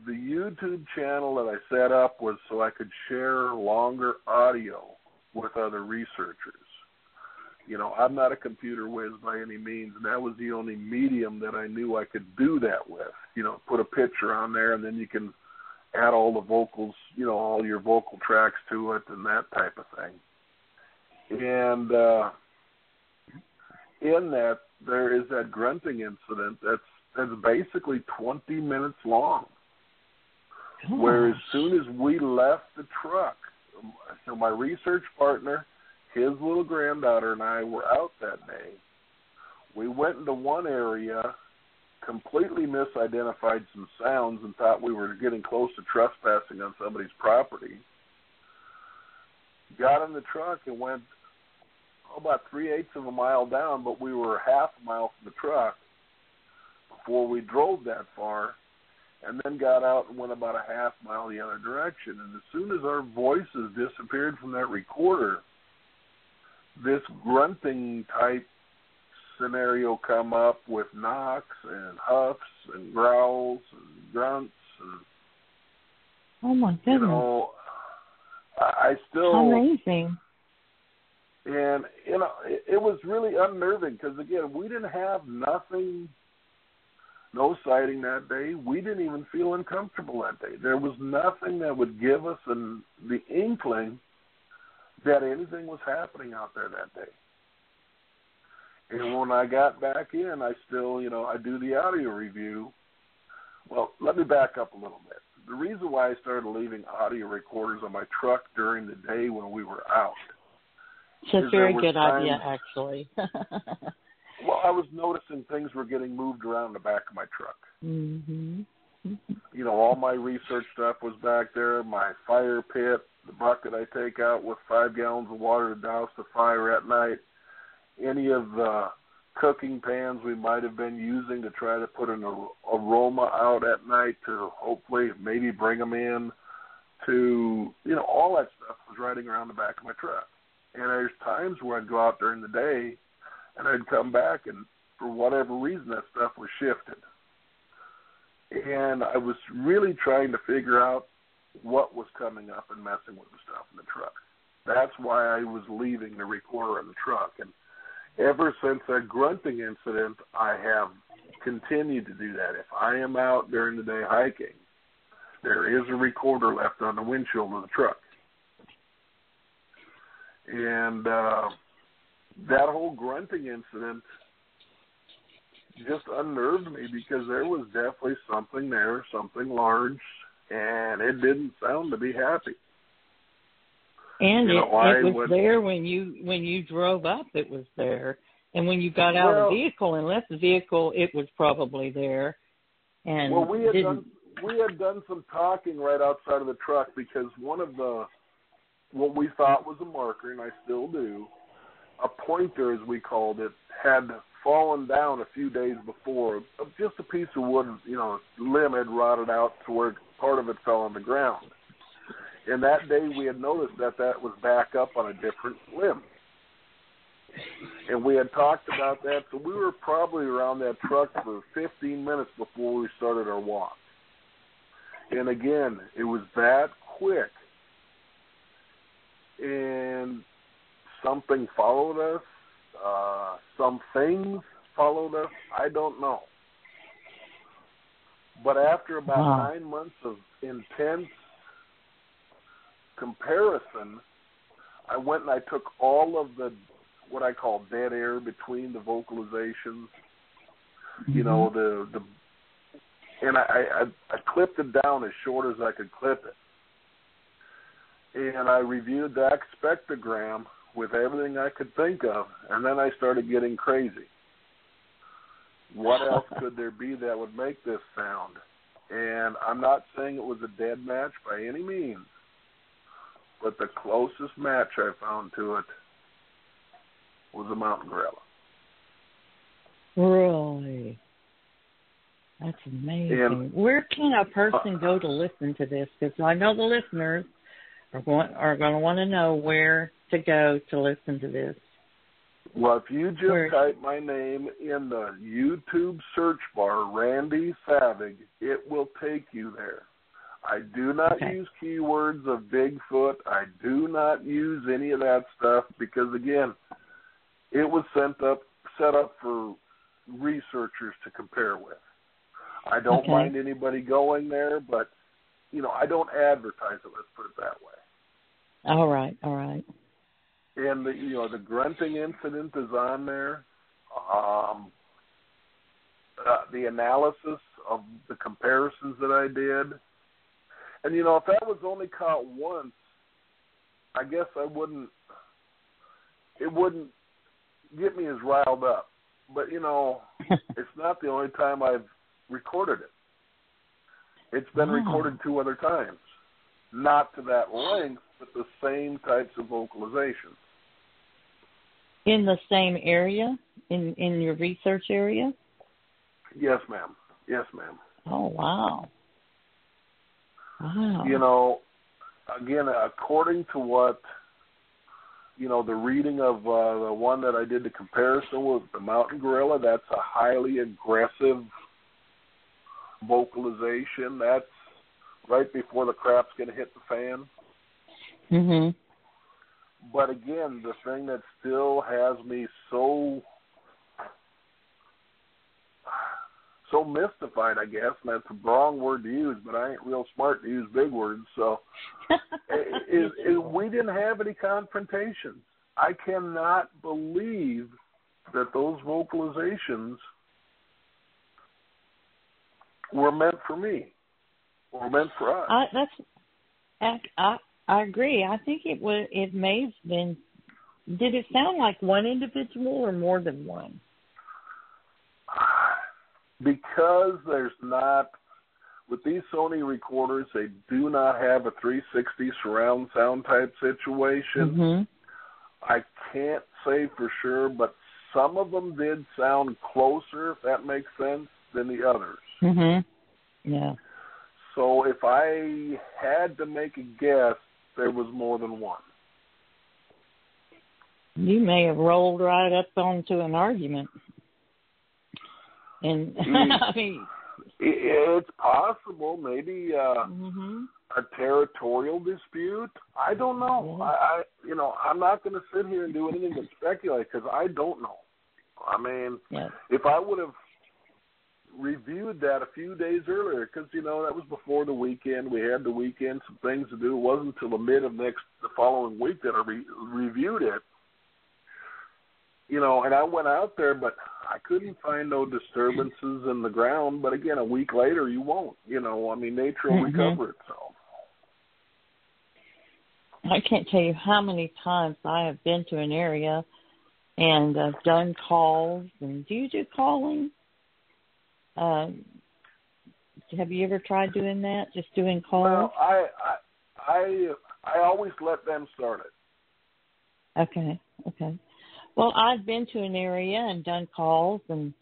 The YouTube channel that I set up was so I could share longer audio with other researchers. I'm not a computer whiz by any means, and that was the only medium that I knew I could do that with. Put a picture on there, and then you can add all the vocals, all your vocal tracks to it and that type of thing. And in that, there is that grunting incident that's basically 20 minutes long. Where as soon as we left the truck, so my research partner, his little granddaughter, and I were out that day. We went into one area, completely misidentified some sounds, and thought we were getting close to trespassing on somebody's property. Got in the truck and went about 3/8 of a mile down, but we were half a mile from the truck before we drove that far. And then got out and went about a half mile the other direction. And as soon as our voices disappeared from that recorder, this grunting type scenario come up with knocks and huffs and growls and grunts. And, oh, my goodness. I still... Amazing. And, it was really unnerving because, again, we didn't have nothing... No sighting that day. We didn't even feel uncomfortable that day. There was nothing that would give us the inkling that anything was happening out there that day. And when I got back in, I still, I do the audio review. Well, let me back up a little bit. The reason why I started leaving audio recorders on my truck during the day when we were out. It's a very good idea, actually. Well, I was noticing things were getting moved around the back of my truck. Mm-hmm. All my research stuff was back there, my fire pit, the bucket I take out with 5 gallons of water to douse the fire at night, any of the cooking pans we might have been using to try to put an aroma out at night to hopefully maybe bring them in to, all that stuff was riding around the back of my truck. And there's times where I'd go out during the day and I'd come back, and for whatever reason, that stuff was shifted. And I was really trying to figure out what was coming up and messing with the stuff in the truck. That's why I was leaving the recorder in the truck. And ever since that grunting incident, I have continued to do that. If I am out during the day hiking, there is a recorder left on the windshield of the truck. And that whole grunting incident just unnerved me because there was definitely something there, something large, and it didn't sound to be happy. And it was there when you drove up. It was there, and when you got out of the vehicle and left the vehicle, it was probably there. And we had done some talking right outside of the truck because one of what we thought was a marker, and I still do, a pointer, as we called it, had fallen down a few days before. Just a piece of wood, limb had rotted out to where part of it fell on the ground. And that day we had noticed that was back up on a different limb. And we had talked about that, so we were probably around that truck for 15 minutes before we started our walk. And again, it was that quick. And something followed us. Some things followed us. I don't know. But after about 9 months of intense comparison, I went and I took all of the what I call dead air between the vocalizations. Mm-hmm. And I clipped it down as short as I could clip it. And I reviewed the spectrogram with everything I could think of, and then I started getting crazy. What else could there be that would make this sound? And I'm not saying it was a dead match by any means, but the closest match I found to it was a mountain gorilla. Really? That's amazing. And, where can a person go to listen to this? Because I know the listeners are going to want to know where to go to listen to this. Well, if you just type my name in the YouTube search bar, Randy Savig, it will take you there. I do not use keywords of Bigfoot. I do not use any of that stuff because, again, it was set up for researchers to compare with. I don't mind anybody going there, but, I don't advertise it, let's put it that way. All right. And, the grunting incident is on there. The analysis of the comparisons that I did. And, if that was only caught once, I guess it wouldn't get me as riled up. But, it's not the only time I've recorded it. It's been recorded 2 other times. Not to that length, but the same types of vocalization. In the same area? In your research area? Yes, ma'am. Yes, ma'am. Oh, wow. Wow. Again, according to what, the reading of the one that I did the comparison with the mountain gorilla, that's a highly aggressive vocalization. That's right before the crap's going to hit the fan. Mhm. But again, the thing that still has me so mystified, I guess, and that's the wrong word to use, but I ain't real smart to use big words, so is we didn't have any confrontations. I cannot believe that those vocalizations were meant for me or meant for us. I agree. I think it may have been. Did it sound like one individual or more than one? Because there's not, with these Sony recorders, they do not have a 360 surround sound type situation. Mm-hmm. I can't say for sure, but some of them did sound closer, if that makes sense, than the others. Mm-hmm. Yeah. So if I had to make a guess, there was more than one. You may have rolled right up onto an argument. And I mean, it's possible, maybe a territorial dispute. I don't know. Yeah. I'm not going to sit here and do anything but speculate because I don't know. I mean, if I would have reviewed that a few days earlier, because that was before the weekend. We had the weekend, some things to do. It wasn't until the mid of the following week that I reviewed it. And I went out there, but I couldn't find no disturbances in the ground. But again, a week later, you won't. Nature will recover itself. I can't tell you how many times I have been to an area and I've done calls. And do you do calling? Have you ever tried doing that? Just doing calls? Well, I always let them start it. Okay. Well, I've been to an area and done calls and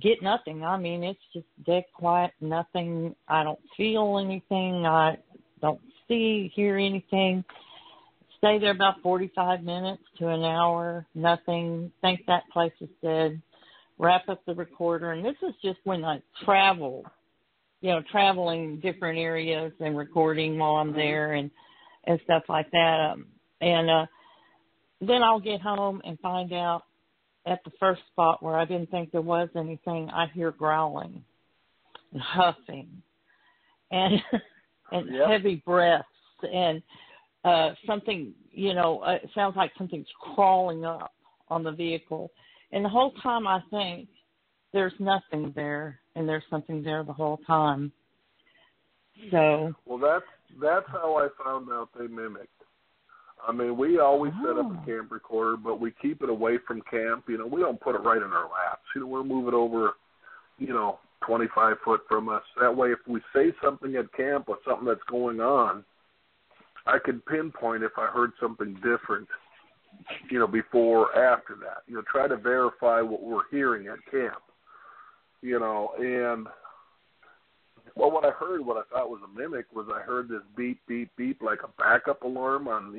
get nothing. I mean, it's just dead quiet, nothing. I don't feel anything. I don't hear anything. Stay there about 45 minutes to an hour, nothing. Think that place is dead. Wrap up the recorder. And this is just when I travel, traveling different areas and recording while I'm there and stuff like that. Then I'll get home and find out at the first spot where I didn't think there was anything, I hear growling and huffing and heavy breaths and something, it sounds like something's crawling up on the vehicle. And the whole time I think there's nothing there and there's something there the whole time. So. Well, that's how I found out they mimicked. I mean, we always set up a camp recorder, but we keep it away from camp. We don't put it right in our laps. We'll move it over, 25 foot from us. That way, if we say something at camp or something that's going on, I could pinpoint if I heard something different, before or after that. Try to verify what we're hearing at camp, and what I heard, what I thought was a mimic, was I heard this beep, beep, beep, like a backup alarm on,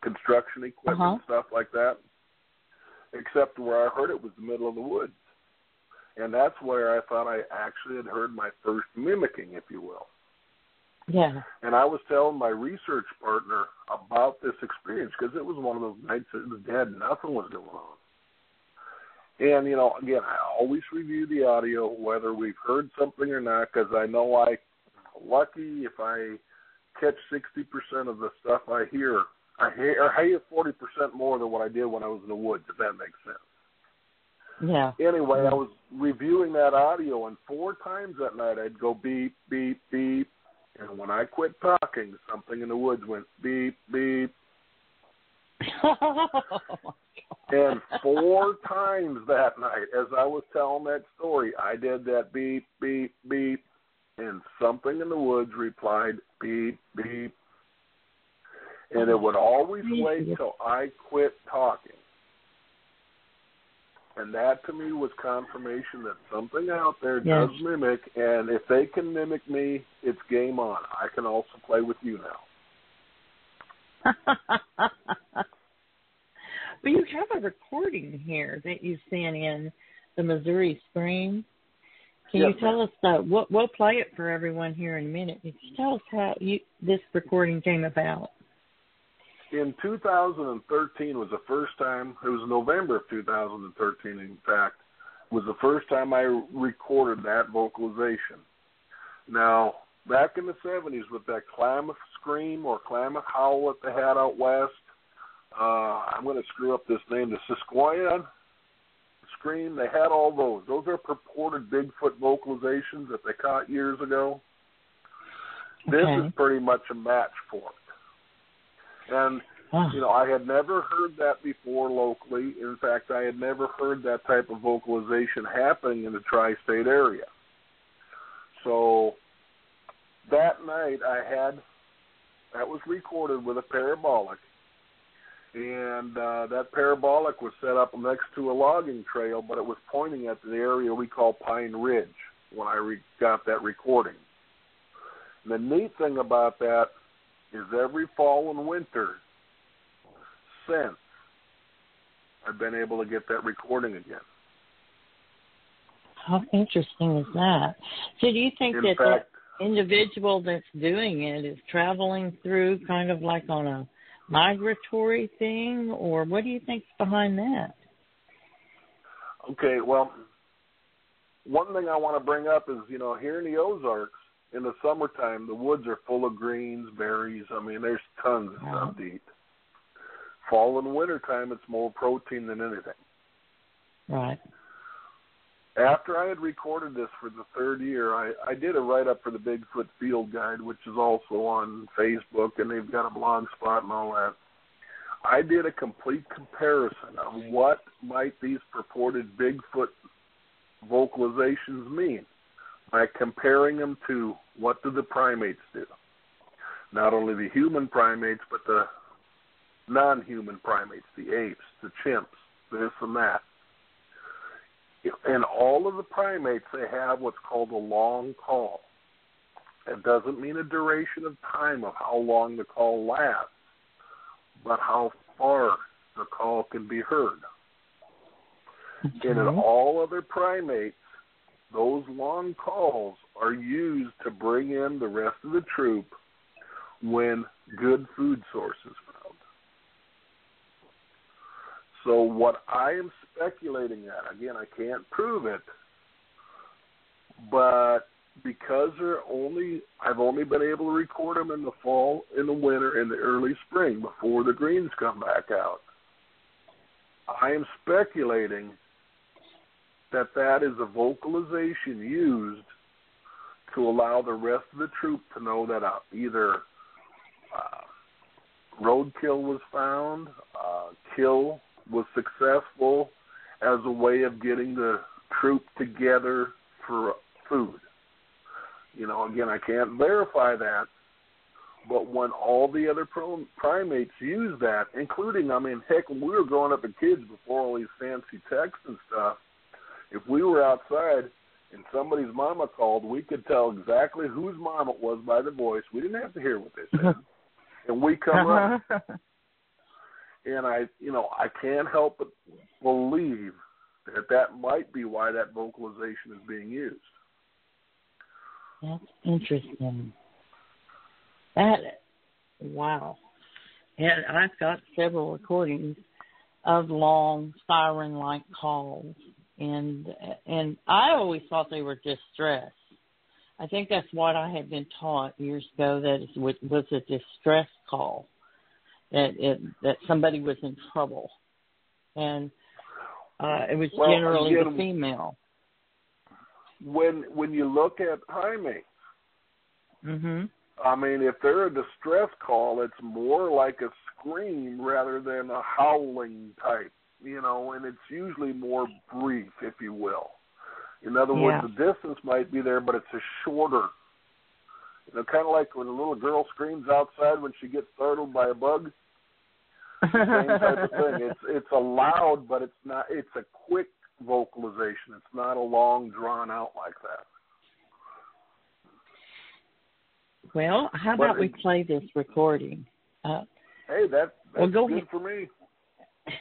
construction equipment, stuff like that, except where I heard it was the middle of the woods. And that's where I thought I actually had heard my first mimicking, if you will. Yeah. And I was telling my research partner about this experience because it was one of those nights that it was dead, nothing was going on. And, again, I always review the audio, whether we've heard something or not, because I know I'm lucky if I catch 60% of the stuff I hear. I hear 40% more than what I did when I was in the woods, if that makes sense. Yeah. Anyway, I was reviewing that audio, and 4 times that night I'd go beep, beep, beep. And when I quit talking, something in the woods went beep, beep. And 4 times that night, as I was telling that story, I did that beep, beep, beep. And something in the woods replied beep, beep. And it would always wait till I quit talking. And that, to me, was confirmation that something out there does mimic, and if they can mimic me, it's game on. I can also play with you now. Well, you have a recording here that you sent in the Missouri Spring. Can you tell us we'll play it for everyone here in a minute. Can you tell us how this recording came about? In 2013 was the first time, it was November of 2013, in fact, was the first time I recorded that vocalization. Now, back in the 70s with that Klamath scream or Klamath howl that they had out west, I'm going to screw up this name, the Sisquoia scream, they had all those. Those are purported Bigfoot vocalizations that they caught years ago. This is pretty much a match for it. And, I had never heard that before locally. In fact, I had never heard that type of vocalization happening in the tri-state area. So that night that was recorded with a parabolic. And that parabolic was set up next to a logging trail, but it was pointing at the area we call Pine Ridge when I got that recording. And the neat thing about that is every fall and winter since, I've been able to get that recording again. How interesting is that? So do you think that individual that's doing it is traveling through kind of like on a migratory thing, or what do you think's behind that? Okay, well, one thing I want to bring up is, here in the Ozarks, in the summertime, the woods are full of greens, berries. I mean, there's tons of stuff to eat. Fall and wintertime, it's more protein than anything. Right. After I had recorded this for the 3rd year, I did a write-up for the Bigfoot Field Guide, which is also on Facebook, and they've got a blog spot and all that. I did a complete comparison of what might these purported Bigfoot vocalizations mean by comparing them to what do the primates do. Not only the human primates, but the non-human primates, the apes, the chimps, this and that. In all of the primates, they have what's called a long call. It doesn't mean a duration of time of how long the call lasts, but how far the call can be heard. And in all other primates, those long calls are used to bring in the rest of the troop when good food source is found. So what I am speculating at, again, I can't prove it, but because I've only been able to record them in the fall, in the winter, in the early spring before the greens come back out, I am speculating that is a vocalization used to allow the rest of the troop to know that either roadkill was found, kill was successful as a way of getting the troop together for food. Again, I can't verify that, But when all the other primates use that, including, I mean, heck, when we were growing up as kids before all these fancy texts and stuff, if we were outside and somebody's mama called, we could tell exactly whose mom it was by the voice. We didn't have to hear what they said. And we come running. And I can't help but believe that might be why that vocalization is being used. That's interesting. Wow. And I've got several recordings of long siren-like calls, and I always thought they were distress. I think that's what I had been taught years ago, that it was a distress call, that somebody was in trouble, and it was generally the female. When you look at primates, mm-hmm. I mean, if they're a distress call, it's more like a scream rather than a howling type, and it's usually more brief, if you will. In other words, the distance might be there, but it's a shorter. Kind of like when a little girl screams outside when she gets startled by a bug. Same type of thing. It's a loud, but it's not. It's a quick vocalization. It's not a long, drawn out like that. Well, how about we play this recording? Hey, that's good for me.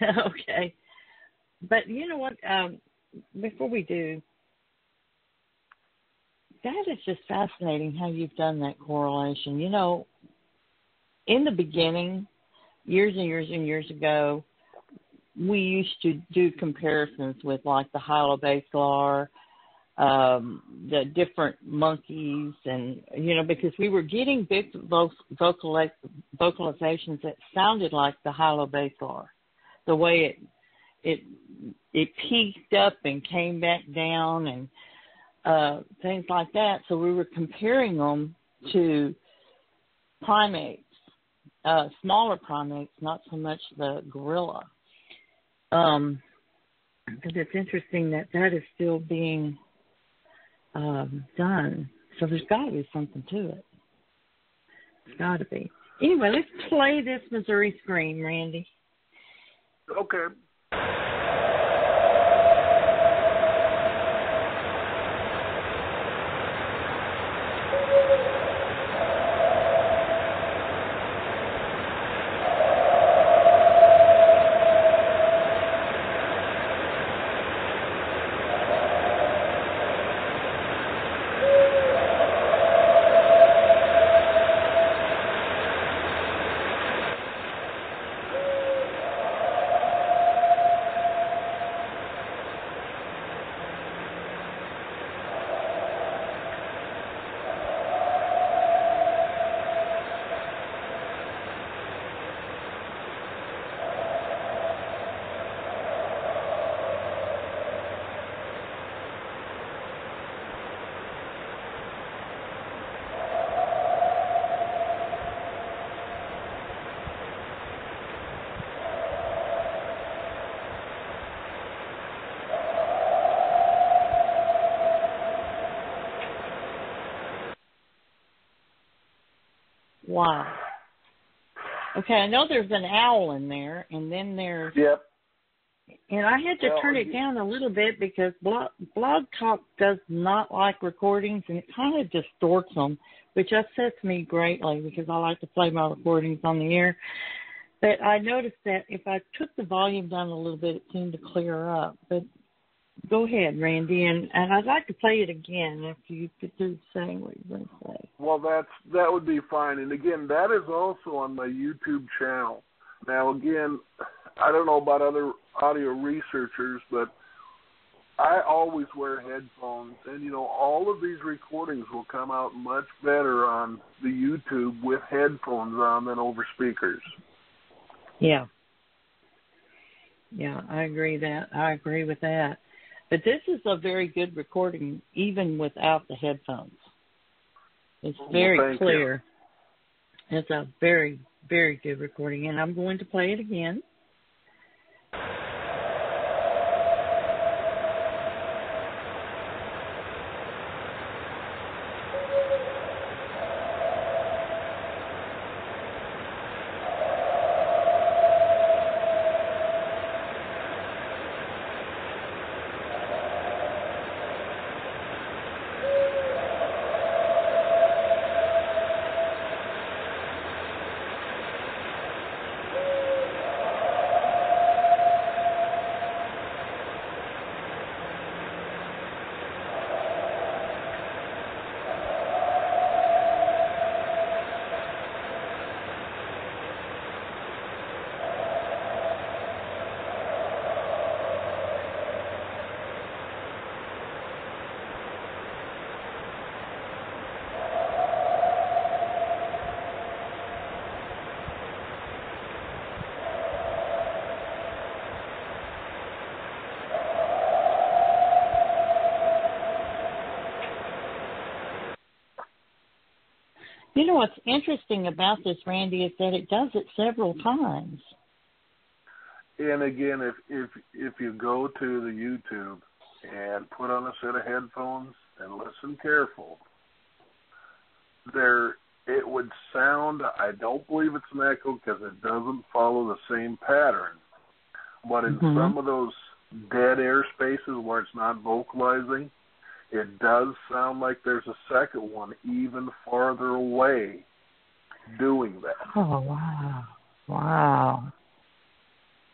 Okay. But you know what? Before we do, that is just fascinating how you've done that correlation. In the beginning, years and years and years ago, we used to do comparisons with like the hylobasilar, the different monkeys, and because we were getting big vocalizations that sounded like the hylobasilar, the way it peaked up and came back down and things like that. So we were comparing them to primates, smaller primates, not so much the gorilla. Because it's interesting that is still being done. So there's got to be something to it. It's got to be. Anyway, let's play this Missouri Scream, Randy. Okay. Wow. Okay, I know there's an owl in there, and then there's... Yep. And I had to turn it down a little bit because Blog Talk does not like recordings, and it kind of distorts them, which upsets me greatly because I like to play my recordings on the air. But I noticed that if I took the volume down a little bit, it seemed to clear up. But go ahead, Randy, and I'd like to play it again after you get through saying what you're going to say. Well, that would be fine. And again, that is also on my YouTube channel. Now, again, I don't know about other audio researchers, but I always wear headphones, and all of these recordings will come out much better on the YouTube with headphones on than over speakers. Yeah, I agree with that. But this is a very good recording, even without the headphones. It's very clear. It's a very, very good recording, and I'm going to play it again. You know what's interesting about this, Randy, is that it does it several times. And again, if you go to the YouTube and put on a set of headphones and listen careful, it would sound, I don't believe it's an echo because it doesn't follow the same pattern, but in some of those dead air spaces where it's not vocalizing, it does sound like there's a second one even farther away doing that. Oh, wow. Wow.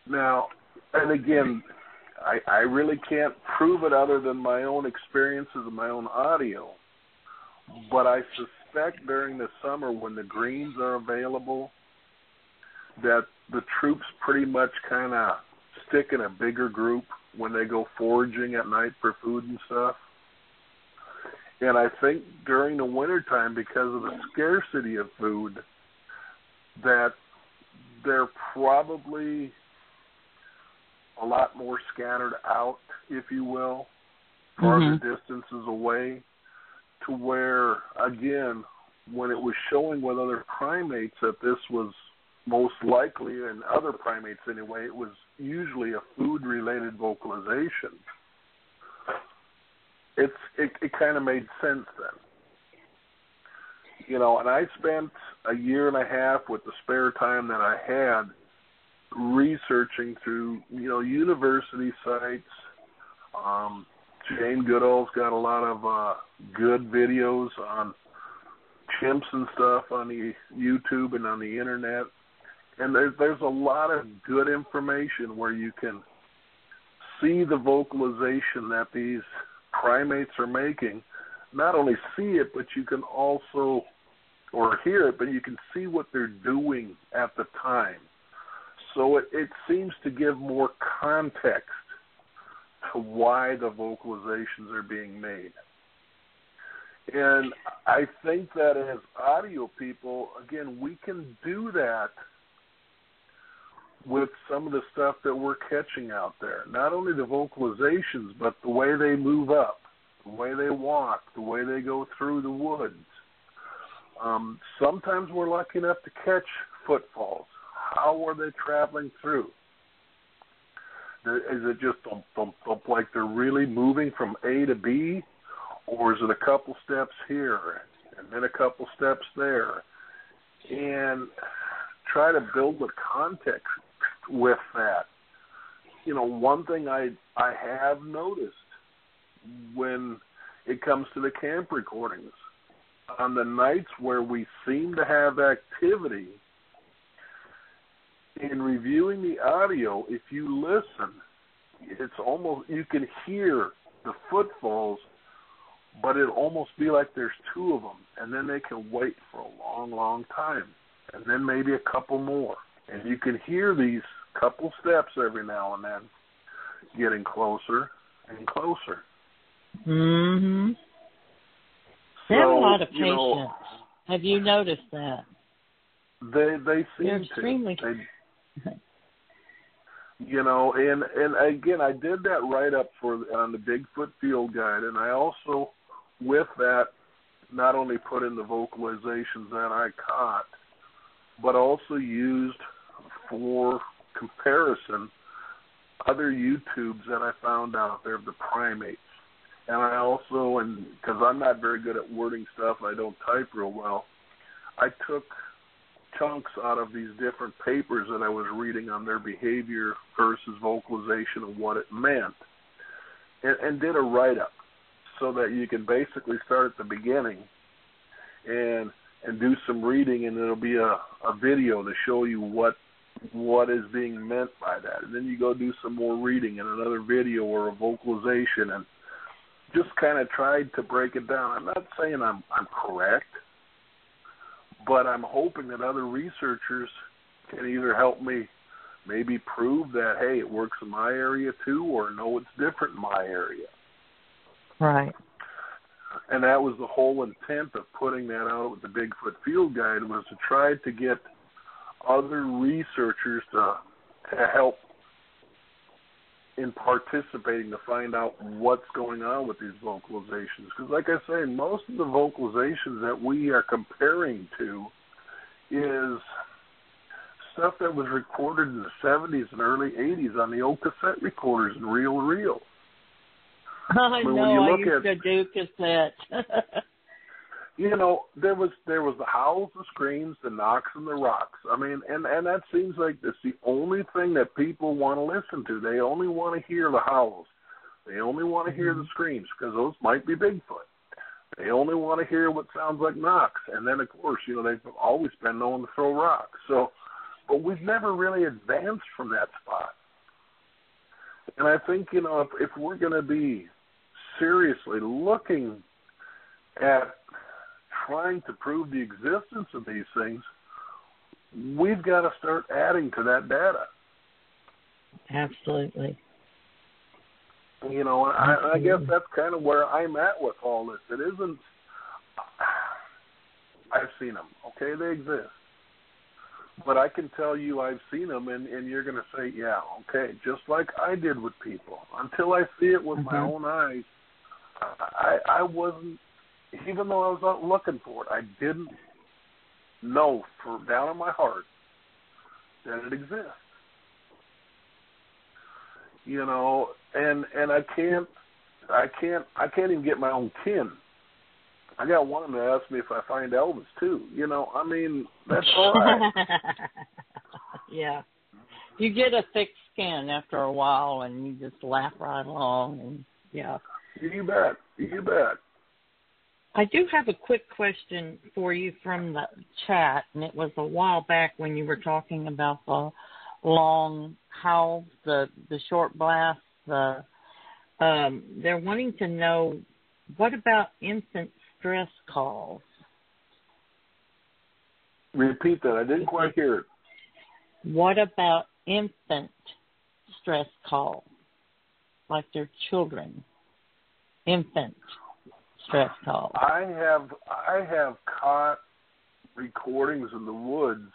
Now, and again, I really can't prove it other than my own experiences and my own audio, but I suspect during the summer when the greens are available that the troops pretty much kind of stick in a bigger group when they go foraging at night for food and stuff. And I think during the wintertime, because of the scarcity of food, that they're probably a lot more scattered out, if you will, farther distances away, to where, again, when it was showing with other primates that this was most likely, and other primates anyway, it was usually a food-related vocalization. It kind of made sense then. You know, and I spent a year and a half with the spare time that I had researching through, you know, university sites. Jane Goodall's got a lot of good videos on chimps and stuff on the YouTube and on the internet. And there's a lot of good information where you can see the vocalization that these primates are making. Not only see it, but you can also, or hear it, but you can see what they're doing at the time. So it seems to give more context to why the vocalizations are being made. And I think that as audio people, again, we can do that with some of the stuff that we're catching out there. Not only the vocalizations, but the way they move up, the way they walk, the way they go through the woods. Sometimes we're lucky enough to catch footfalls. How are they traveling through? Is it just thump, thump, thump, like they're really moving from A to B? Or is it a couple steps here and then a couple steps there? And try to build the context with that. You know, one thing I have noticed when it comes to the camp recordings, on the nights where we seem to have activity, in reviewing the audio, if you listen, it's almost, you can hear the footfalls, but it'll almost be like there's two of them, and then they can wait for a long, long time, and then maybe a couple more. And you can hear these couple steps every now and then getting closer and closer. Mm-hmm. They have a lot of patience. Have you noticed that? They seem extremely... You know, and again, I did that write-up on the Bigfoot Field Guide, and I also, with that, not only put in the vocalizations that I caught, but also used for comparison other YouTubes that I found out there of the primates. And I also, and because I'm not very good at wording stuff, I don't type real well, I took chunks out of these different papers that I was reading on their behavior versus vocalization and what it meant, and did a write-up so that you can basically start at the beginning and do some reading, and it'll be a video to show you what is being meant by that. And then you go do some more reading and another video or a vocalization, and just kind of tried to break it down. I'm not saying I'm correct, but I'm hoping that other researchers can either help me maybe prove that, hey, it works in my area too, or no, it's different in my area. Right. And that was the whole intent of putting that out with the Bigfoot Field Guide, was to try to get other researchers to help in participating to find out what's going on with these vocalizations. Because like I say, most of the vocalizations that we are comparing to is stuff that was recorded in the 70s and early 80s on the old cassette recorders and reel-to-reel. I know, I used to do cassette. You know, there was the howls, the screams, the knocks, and the rocks. I mean, and that seems like it's the only thing that people want to listen to. They only want to hear the howls. They only want to hear the screams, because those might be Bigfoot. They only want to hear what sounds like knocks. And then, of course, you know, they've always been known to throw rocks. So, but we've never really advanced from that spot. And I think, you know, if we're going to be seriously looking at trying to prove the existence of these things, we've got to start adding to that data. Absolutely. You know, I guess that's kind of where I'm at with all this. It isn't, I've seen them, okay, they exist. But I can tell you I've seen them, and you're going to say, yeah, okay, just like I did with people. Until I see it with my own eyes, I wasn't, even though I was out looking for it, I didn't know for down in my heart that it exists. You know, and I can't even get my own kin. I got one that asked me if I find Elvis too. You know, I mean, that's all right. Yeah. You get a thick skin after a while and you just laugh right along, and yeah. You bet. You bet. I do have a quick question for you from the chat, and it was a while back when you were talking about the long howls, the short blasts. They're wanting to know, what about infant stress calls? Repeat that. I didn't quite hear it. What about infant stress calls, like their children? Infant stress calls. I have caught recordings in the woods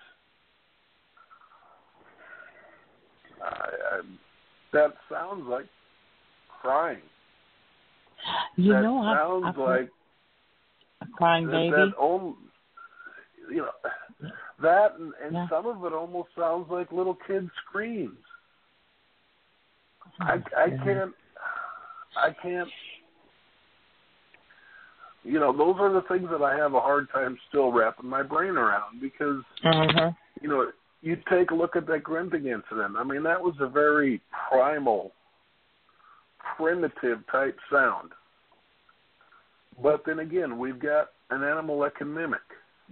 that sounds like crying. You that know, sounds like a crying baby. You know, that and some of it almost sounds like little kid screams. I can't. You know, those are the things that I have a hard time still wrapping my brain around, because, you know, you take a look at that grunting incident. I mean, that was a very primal, primitive type sound. But then again, we've got an animal that can mimic.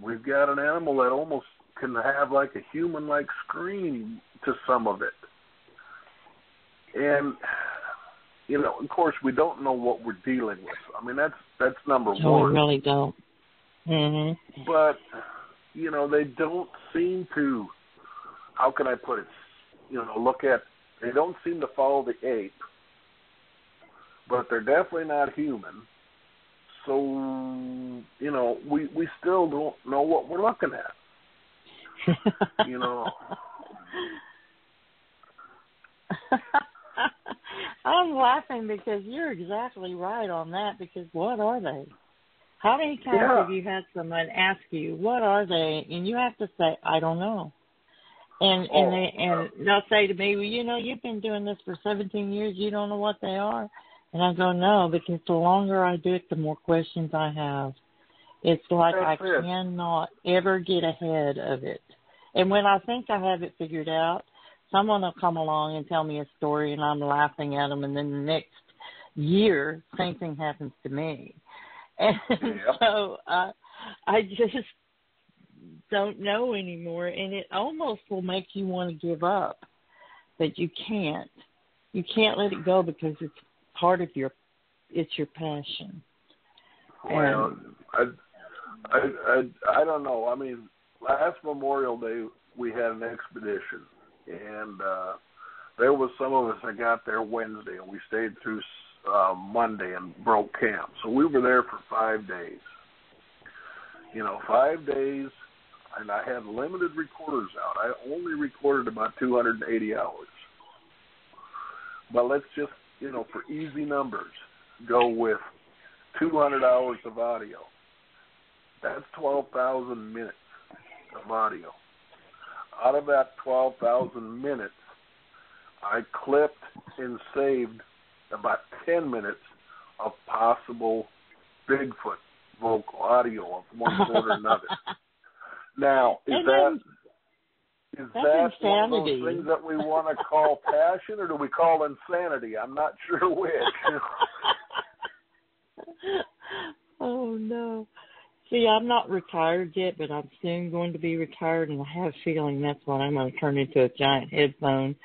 We've got an animal that almost can have like a human-like scream to some of it. And, you know, of course, we don't know what we're dealing with. I mean, that's number one. No, we really don't. But, you know, they don't seem to, how can I put it, you know, they don't seem to follow the ape, but they're definitely not human. So, you know, we still don't know what we're looking at, you know. I'm laughing because you're exactly right on that, because what are they? How many times have you had someone ask you, what are they? And you have to say, I don't know. And they'll say to me, well, you know, you've been doing this for 17 years, you don't know what they are? And I go, no, because the longer I do it, the more questions I have. It's like I cannot ever get ahead of it. And when I think I have it figured out, someone will come along and tell me a story, and I'm laughing at them, and then the next year, same thing happens to me. And so I just don't know anymore, and it almost will make you want to give up, but you can't. You can't let it go, because it's part of it's your passion. Well, I don't know. I mean, last Memorial Day we had an expedition, and there was some of us that got there Wednesday, and we stayed through Monday and broke camp. So we were there for 5 days. You know, 5 days, and I had limited recorders out. I only recorded about 280 hours. But let's just, for easy numbers, go with 200 hours of audio. That's 12,000 minutes of audio. Out of that 12,000 minutes, I clipped and saved about 10 minutes of possible Bigfoot vocal audio of one sort or another. Now, is that one of those things that we want to call passion, or do we call insanity? I'm not sure which. Oh, no. See, I'm not retired yet, but I'm soon going to be retired, and I have a feeling that's what I'm going to turn into, a giant headphone.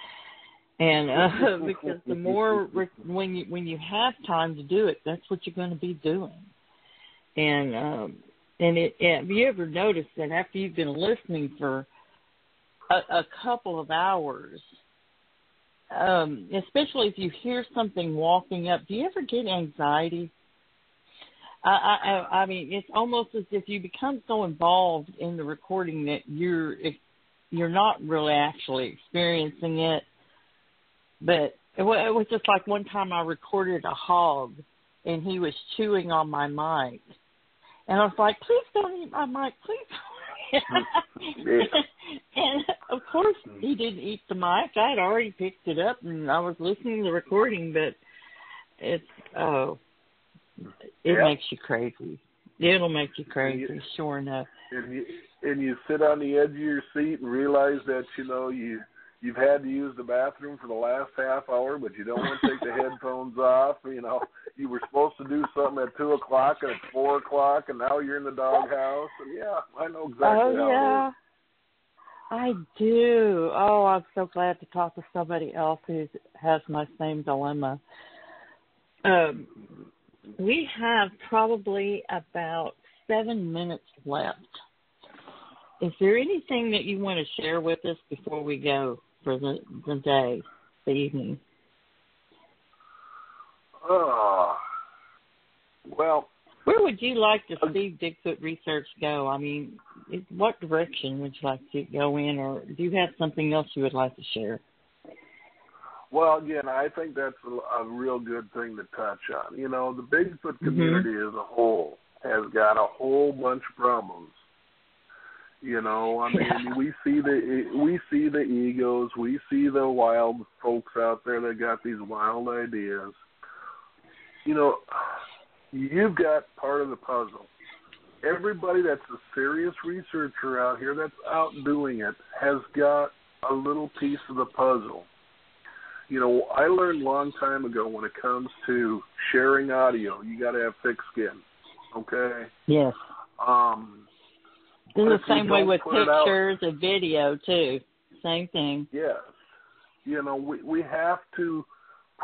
And because the more, when you have time to do it, that's what you're going to be doing. And have you ever noticed that after you've been listening for a couple of hours, especially if you hear something walking up, do you ever get anxiety? I mean, it's almost as if you become so involved in the recording that you're not really actually experiencing it. But it was just like one time I recorded a hog, and he was chewing on my mic. And I was like, please don't eat my mic, please. And, of course, he didn't eat the mic. I had already picked it up, and I was listening to the recording, but it makes you crazy. It'll make you crazy, sure enough. And you sit on the edge of your seat and realize that, you've had to use the bathroom for the last half hour, but you don't want to take the headphones off. You were supposed to do something at 2 o'clock, and it's 4 o'clock, and now you're in the doghouse. And, yeah, I know exactly how it is. I do. Oh, I'm so glad to talk to somebody else who has my same dilemma. We have probably about 7 minutes left. Is there anything that you want to share with us before we go for the day, the evening? Well, where would you like to see Bigfoot research go? I mean, what direction would you like to go in, or do you have something else you would like to share? Well, again, I think that's a real good thing to touch on. The Bigfoot community as a whole has got a whole bunch of problems. We see the egos, we see the wild folks out there that got these wild ideas. You've got part of the puzzle. Everybody that's a serious researcher out here that's out doing it has got a little piece of the puzzle. I learned a long time ago when it comes to sharing audio, you got to have thick skin, okay? Yes. This is the same way with pictures and video, too. Same thing. Yes. We have to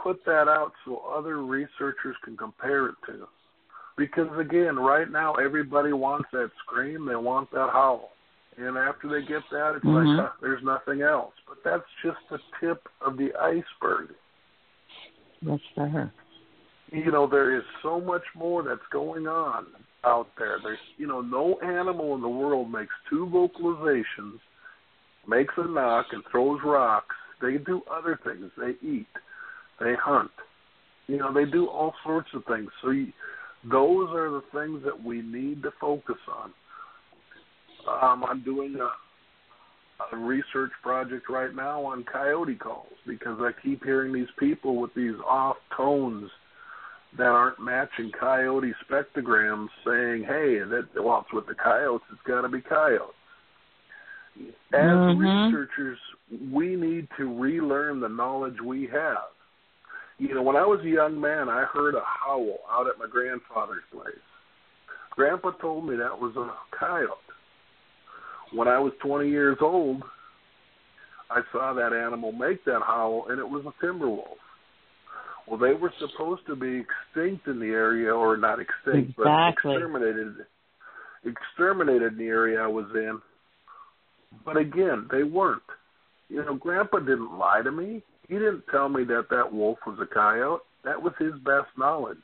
put that out so other researchers can compare it to. Because, again, right now everybody wants that scream. They want that howl. And after they get that, it's like, there's nothing else. But that's just the tip of the iceberg. That's fair. There is so much more that's going on out there. There's, no animal in the world makes 2 vocalizations, makes a knock, and throws rocks. They do other things. They eat. They hunt. They do all sorts of things. So those are the things that we need to focus on. I'm doing a research project right now on coyote calls because I keep hearing these people with these off tones that aren't matching coyote spectrograms saying, hey, it's with the coyotes, it's got to be coyotes. As researchers, we need to relearn the knowledge we have. When I was a young man, I heard a howl out at my grandfather's place. Grandpa told me that was a coyote. When I was 20 years old, I saw that animal make that howl, and it was a timber wolf. Well, they were supposed to be extinct in the area, or not extinct, but exterminated in the area I was in. But again, they weren't. Grandpa didn't lie to me. He didn't tell me that wolf was a coyote. That was his best knowledge.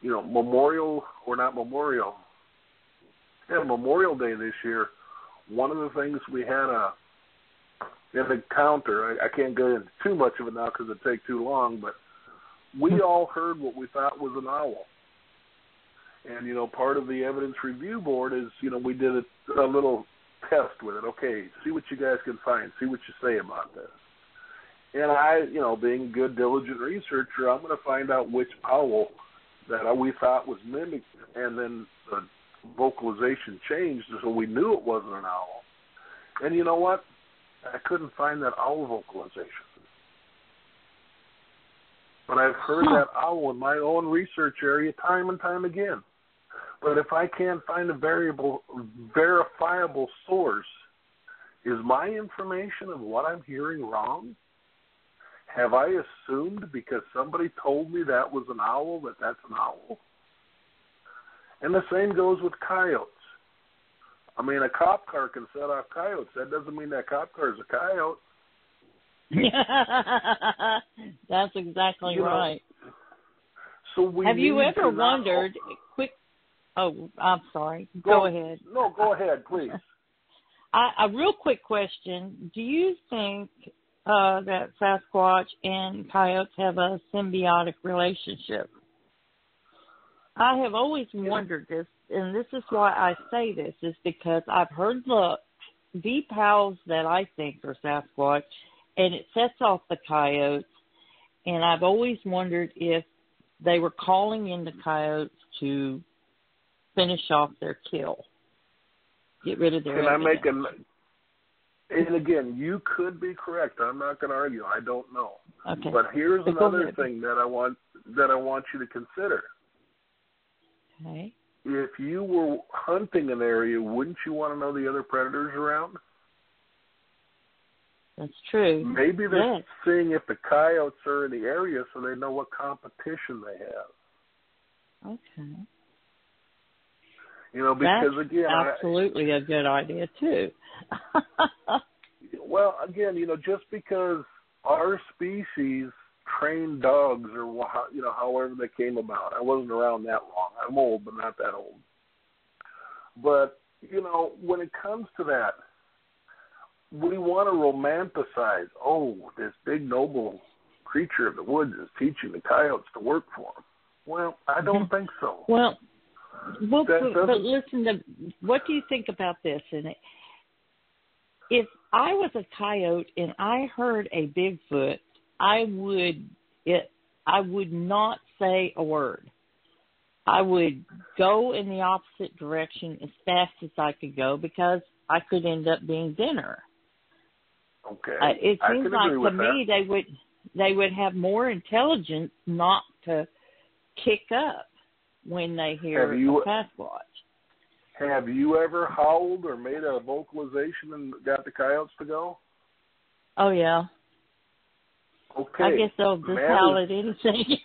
Memorial Day this year, one of the things we had in the counter, I can't go into too much of it now because it'd take too long, but we all heard what we thought was an owl. And, you know, part of the evidence review board is, you know, we did a little test with it. Okay, see what you guys can find. See what you say about this. And I, you know, being a good, diligent researcher, I'm going to find out which owl that we thought was mimicked, and then the vocalization changed so we knew it wasn't an owl. And you know what? I couldn't find that owl vocalization. But I've heard that owl in my own research area time and time again. But if I can't find a verifiable source, is my information of what I'm hearing wrong? Have I assumed because somebody told me that was an owl that that's an owl? And the same goes with coyotes. I mean, a cop car can set off coyotes. That doesn't mean that cop car is a coyote. That's exactly right. So we have you ever wondered? Oh, I'm sorry. Go ahead. No, go ahead, please. A real quick question: do you think that Sasquatch and coyotes have a symbiotic relationship? I have always wondered this, and this is why I say this, is because I've heard the deep howls that I think are Sasquatch, and it sets off the coyotes, and I've always wondered if they were calling in the coyotes to finish off their kill, get rid of their evidence. And again, you could be correct. I'm not going to argue. I don't know. Okay. But here's another thing that I want you to consider. Okay. If you were hunting an area, wouldn't you want to know the other predators around? That's true. Maybe they're seeing if the coyotes are in the area so they know what competition they have. Okay. You know, because that's again, absolutely a good idea too. Well, again, you know, just because our species trained dogs, or you know, however they came about. I wasn't around that long. I'm old, but not that old. But you know, when it comes to that, we want to romanticize. Oh, this big noble creature of the woods is teaching the coyotes to work for him. Well, I don't think so. Well, but listen, what do you think about this? And if I was a coyote and I heard a Bigfoot, I would not say a word. I would go in the opposite direction as fast as I could go because I could end up being dinner. Okay. It seems like to me they would have more intelligence not to kick up when they hear a Sasquatch. Have you ever howled or made a vocalization and got the coyotes to go? Oh, yeah. Okay. I guess they'll just howl at anything.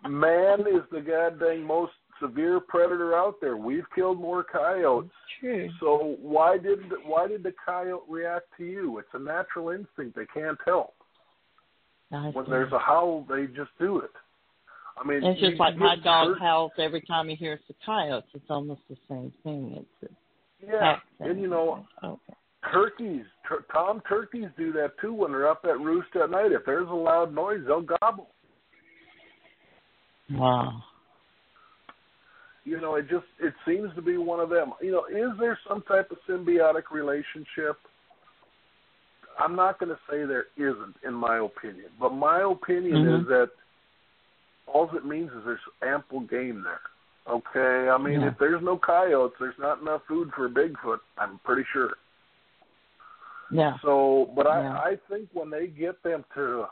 Man is the goddamn most severe predator out there. We've killed more coyotes. True. So why did the coyote react to you? It's a natural instinct. They can't help. When there's a howl, they just do it. I mean, it's just like my dog howls every time he hears the coyotes. It's almost the same thing. And you know, turkeys, tom turkeys do that too when they're up at roost at night. If there's a loud noise, they'll gobble. Wow. You know, it seems to be one of them. You know, is there some type of symbiotic relationship? I'm not going to say there isn't, in my opinion. But my opinion is that all it means is there's ample game there. Okay? I mean, if there's no coyotes, there's not enough food for a Bigfoot, I'm pretty sure. Yeah. So, but I think when they get them to,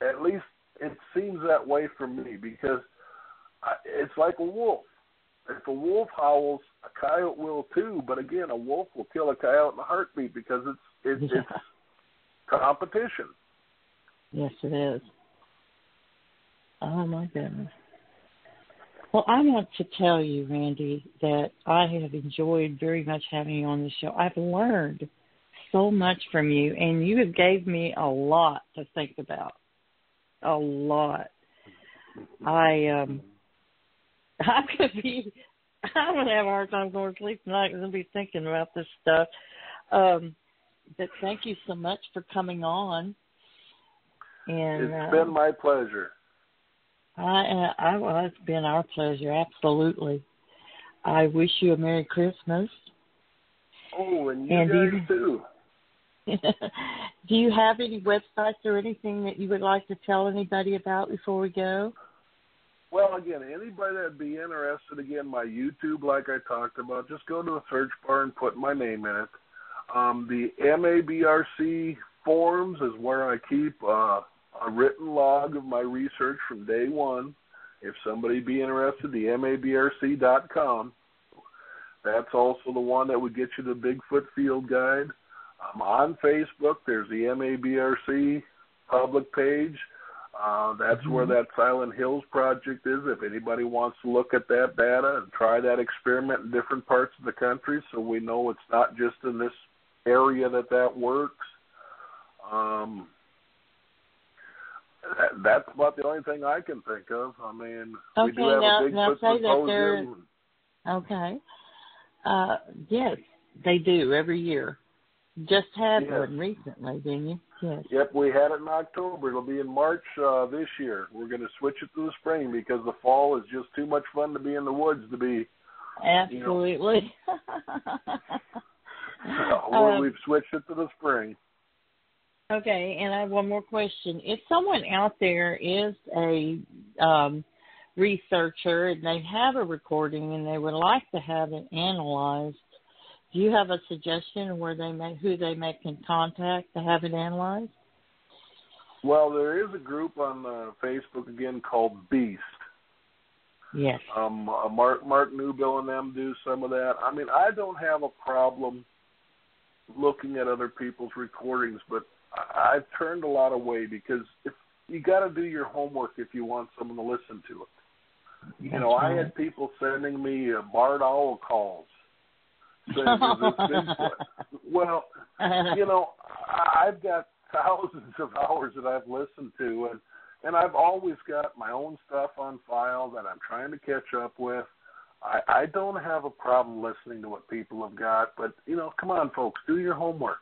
at least it seems that way for me, because it's like a wolf. If a wolf howls, a coyote will too. But again, a wolf will kill a coyote in a heartbeat because it's competition. Yes, it is. Oh, my goodness. Well, I want to tell you, Randy, that I have enjoyed very much having you on the show. I've learned so much from you, and you have gave me a lot to think about. A lot. I'm going to have a hard time going to sleep tonight because I'll be thinking about this stuff. but thank you so much for coming on. And it's been my pleasure. Well, it's been our pleasure, absolutely. I wish you a Merry Christmas. Oh, and you guys too. Do you have any websites or anything that you would like to tell anybody about before we go? Well, again, anybody that'd be interested, again, my YouTube, like I talked about, just go to the search bar and put my name in it. The MABRC forums is where I keep a written log of my research from day one. If somebody be interested, the MABRC.com. That's also the one that would get you the Bigfoot Field Guide. On Facebook, there's the MABRC public page. That's where that Silent Hills project is, if anybody wants to look at that data and try that experiment in different parts of the country, so we know it's not just in this area that works. That's about the only thing I can think of. I mean, we do have a Bigfoot symposium. Okay. Yes, they do every year. Just had one recently, didn't you? Yes. Yep, we had it in October. It'll be in March this year. We're going to switch it to the spring because the fall is just too much fun to be in the woods to be. Absolutely. We've switched it to the spring. Okay, and I have one more question. If someone out there is a researcher and they have a recording and they would like to have it analyzed, do you have a suggestion of who they may can contact to have it analyzed? Well, there is a group on Facebook again called Beast. Yes. Mark Newbill and them do some of that. I mean, I don't have a problem looking at other people's recordings, but I've turned a lot away because if you got to do your homework if you want someone to listen to it. You know, I had people sending me barred owl calls saying, "Is this Bigfoot?" Well, you know, I've got thousands of hours that I've listened to, and I've always got my own stuff on file that I'm trying to catch up with. I don't have a problem listening to what people have got, but, you know, come on, folks, do your homework.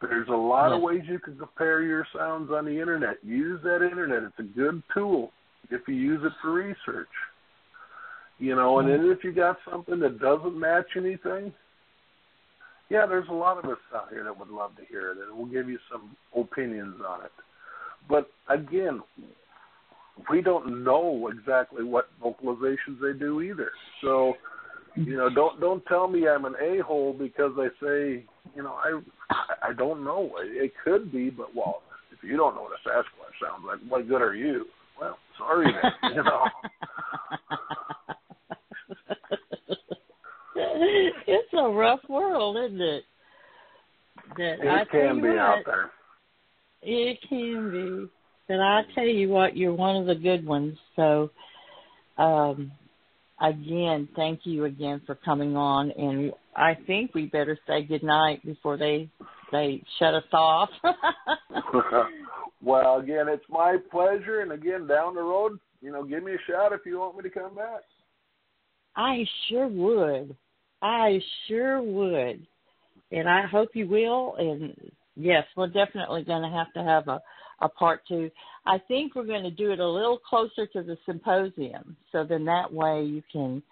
There's a lot of ways you can compare your sounds on the Internet. Use that Internet. It's a good tool if you use it for research. You know, and then if you got something that doesn't match anything, there's a lot of us out here that would love to hear it, and we'll give you some opinions on it. But, again, we don't know exactly what vocalizations they do either. So, you know, don't tell me I'm an a-hole because I say, you know, I don't know. It could be, but, well, if you don't know what a Sasquatch sounds like, what good are you? Well, sorry then, you know. It's a rough world, isn't it? It can be out there. It can be. But I tell you what, you're one of the good ones. So, again, thank you again for coming on. And I think we better say goodnight before they shut us off. Well, again, it's my pleasure. And, again, down the road, you know, give me a shout if you want me to come back. I sure would. And I hope you will. And, yes, we're definitely going to have a part 2. I think we're going to do it a little closer to the symposium. So then that way you can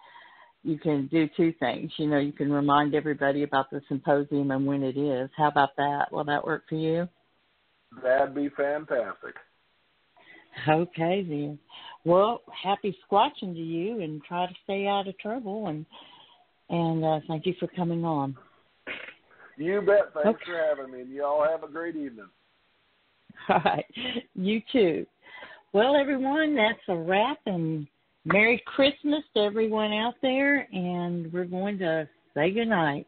do 2 things. You know, you can remind everybody about the symposium and when it is. How about that? Will that work for you? That'd be fantastic. Okay, then. Well, happy squatching to you, and try to stay out of trouble. And thank you for coming on. You bet. Thanks for having me. And you all have a great evening. All right. You too. Well, everyone, that's a wrap. And Merry Christmas to everyone out there. And we're going to say goodnight.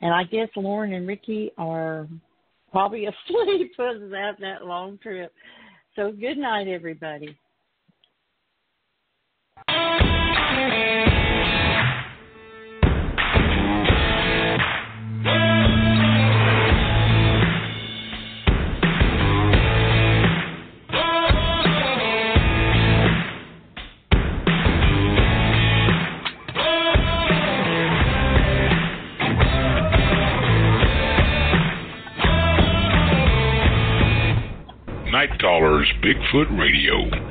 And I guess Lauren and Ricky are probably asleep because of that long trip. So good night, everybody. Night Callers Bigfoot Radio.